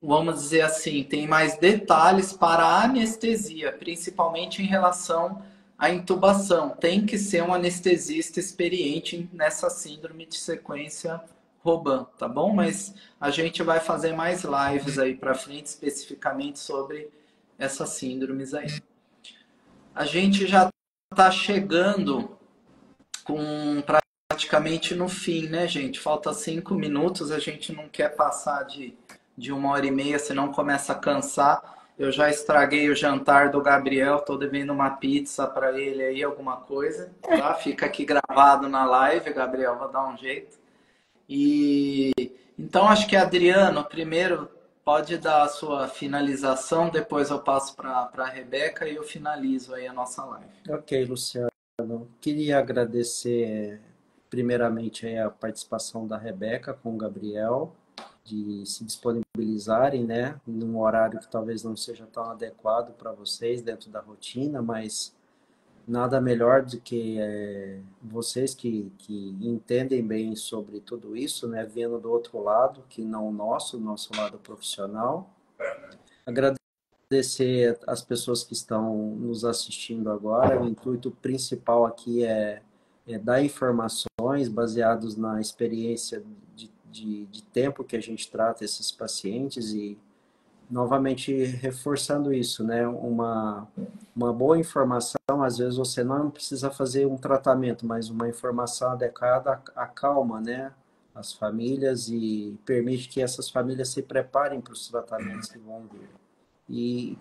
vamos dizer assim, tem mais detalhes para a anestesia, principalmente em relação à intubação. Tem que ser um anestesista experiente nessa síndrome de sequência Robin, tá bom? Mas a gente vai fazer mais lives aí para frente, especificamente sobre essas síndromes aí. A gente já está chegando com praticamente no fim, né, gente? Falta 5 minutos, a gente não quer passar de 1h30, senão começa a cansar. Eu já estraguei o jantar do Gabriel, tô devendo uma pizza para ele aí, alguma coisa, tá? Fica aqui gravado na live, Gabriel, vou dar um jeito. E então acho que Adriano, primeiro pode dar a sua finalização, depois eu passo para a Rebeca e eu finalizo aí a nossa live. Ok, Luciano. Queria agradecer primeiramente a participação da Rebeca com o Gabriel, de se disponibilizarem, né, num horário que talvez não seja tão adequado para vocês dentro da rotina, mas nada melhor do que vocês que entendem bem sobre tudo isso, né, vindo do outro lado, que não o nosso lado profissional. Agradecer as pessoas que estão nos assistindo agora. O intuito principal aqui é dar informações baseadas na experiência de tempo que a gente trata esses pacientes e, novamente, reforçando isso, né? Uma boa informação, às vezes você não precisa fazer um tratamento, mas uma informação adequada acalma, né, as famílias e permite que essas famílias se preparem para os tratamentos que vão vir. E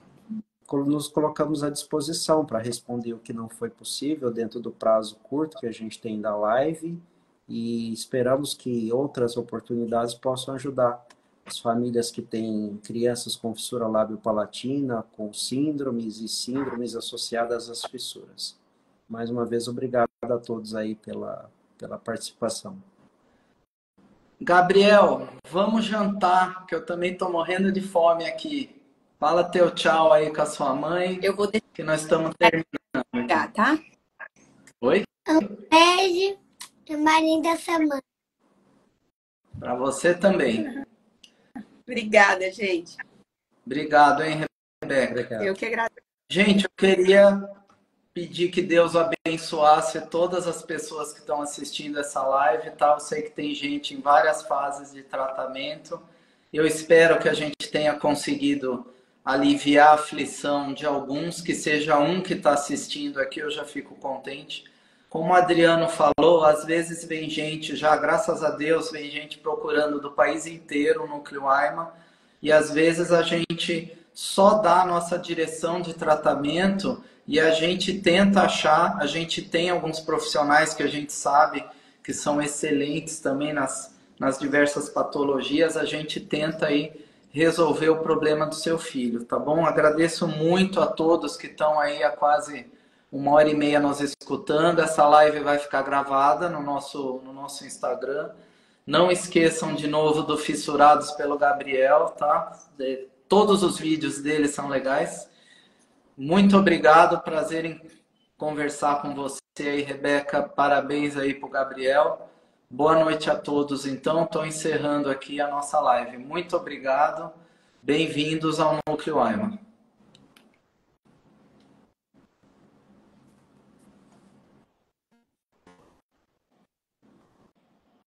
nos colocamos à disposição para responder o que não foi possível dentro do prazo curto que a gente tem da live e esperamos que outras oportunidades possam ajudar as famílias que têm crianças com fissura lábio-palatina, com síndromes e síndromes associadas às fissuras. Mais uma vez, obrigado a todos aí pela participação. Gabriel, vamos jantar, que eu também estou morrendo de fome aqui. Fala teu tchau aí com a sua mãe, Eu vou que nós estamos terminando deixar, aqui. tá? Oi? Beijo e uma linda semana. Para você também. Obrigada, gente. Obrigado, hein, Rebeca? Obrigado. Eu que agradeço. Gente, eu queria pedir que Deus abençoasse todas as pessoas que estão assistindo essa live, tá? Eu sei que tem gente em várias fases de tratamento. Eu espero que a gente tenha conseguido aliviar a aflição de alguns, que seja um que está assistindo aqui, eu já fico contente. Como o Adriano falou, às vezes vem gente, já graças a Deus, vem gente procurando do país inteiro o Núcleo AIMA, e às vezes a gente só dá a nossa direção de tratamento e a gente tenta achar, a gente tem alguns profissionais que a gente sabe que são excelentes também nas diversas patologias, a gente tenta aí resolver o problema do seu filho, tá bom? Agradeço muito a todos que estão aí há quase 1h30 nos escutando. Essa live vai ficar gravada no nosso Instagram. Não esqueçam de novo do Fissurados pelo Gabriel, tá? Todos os vídeos dele são legais. Muito obrigado, prazer em conversar com você aí, Rebeca. Parabéns aí pro Gabriel. Boa noite a todos. Então, estou encerrando aqui a nossa live. Muito obrigado. Bem-vindos ao Núcleo AIMA.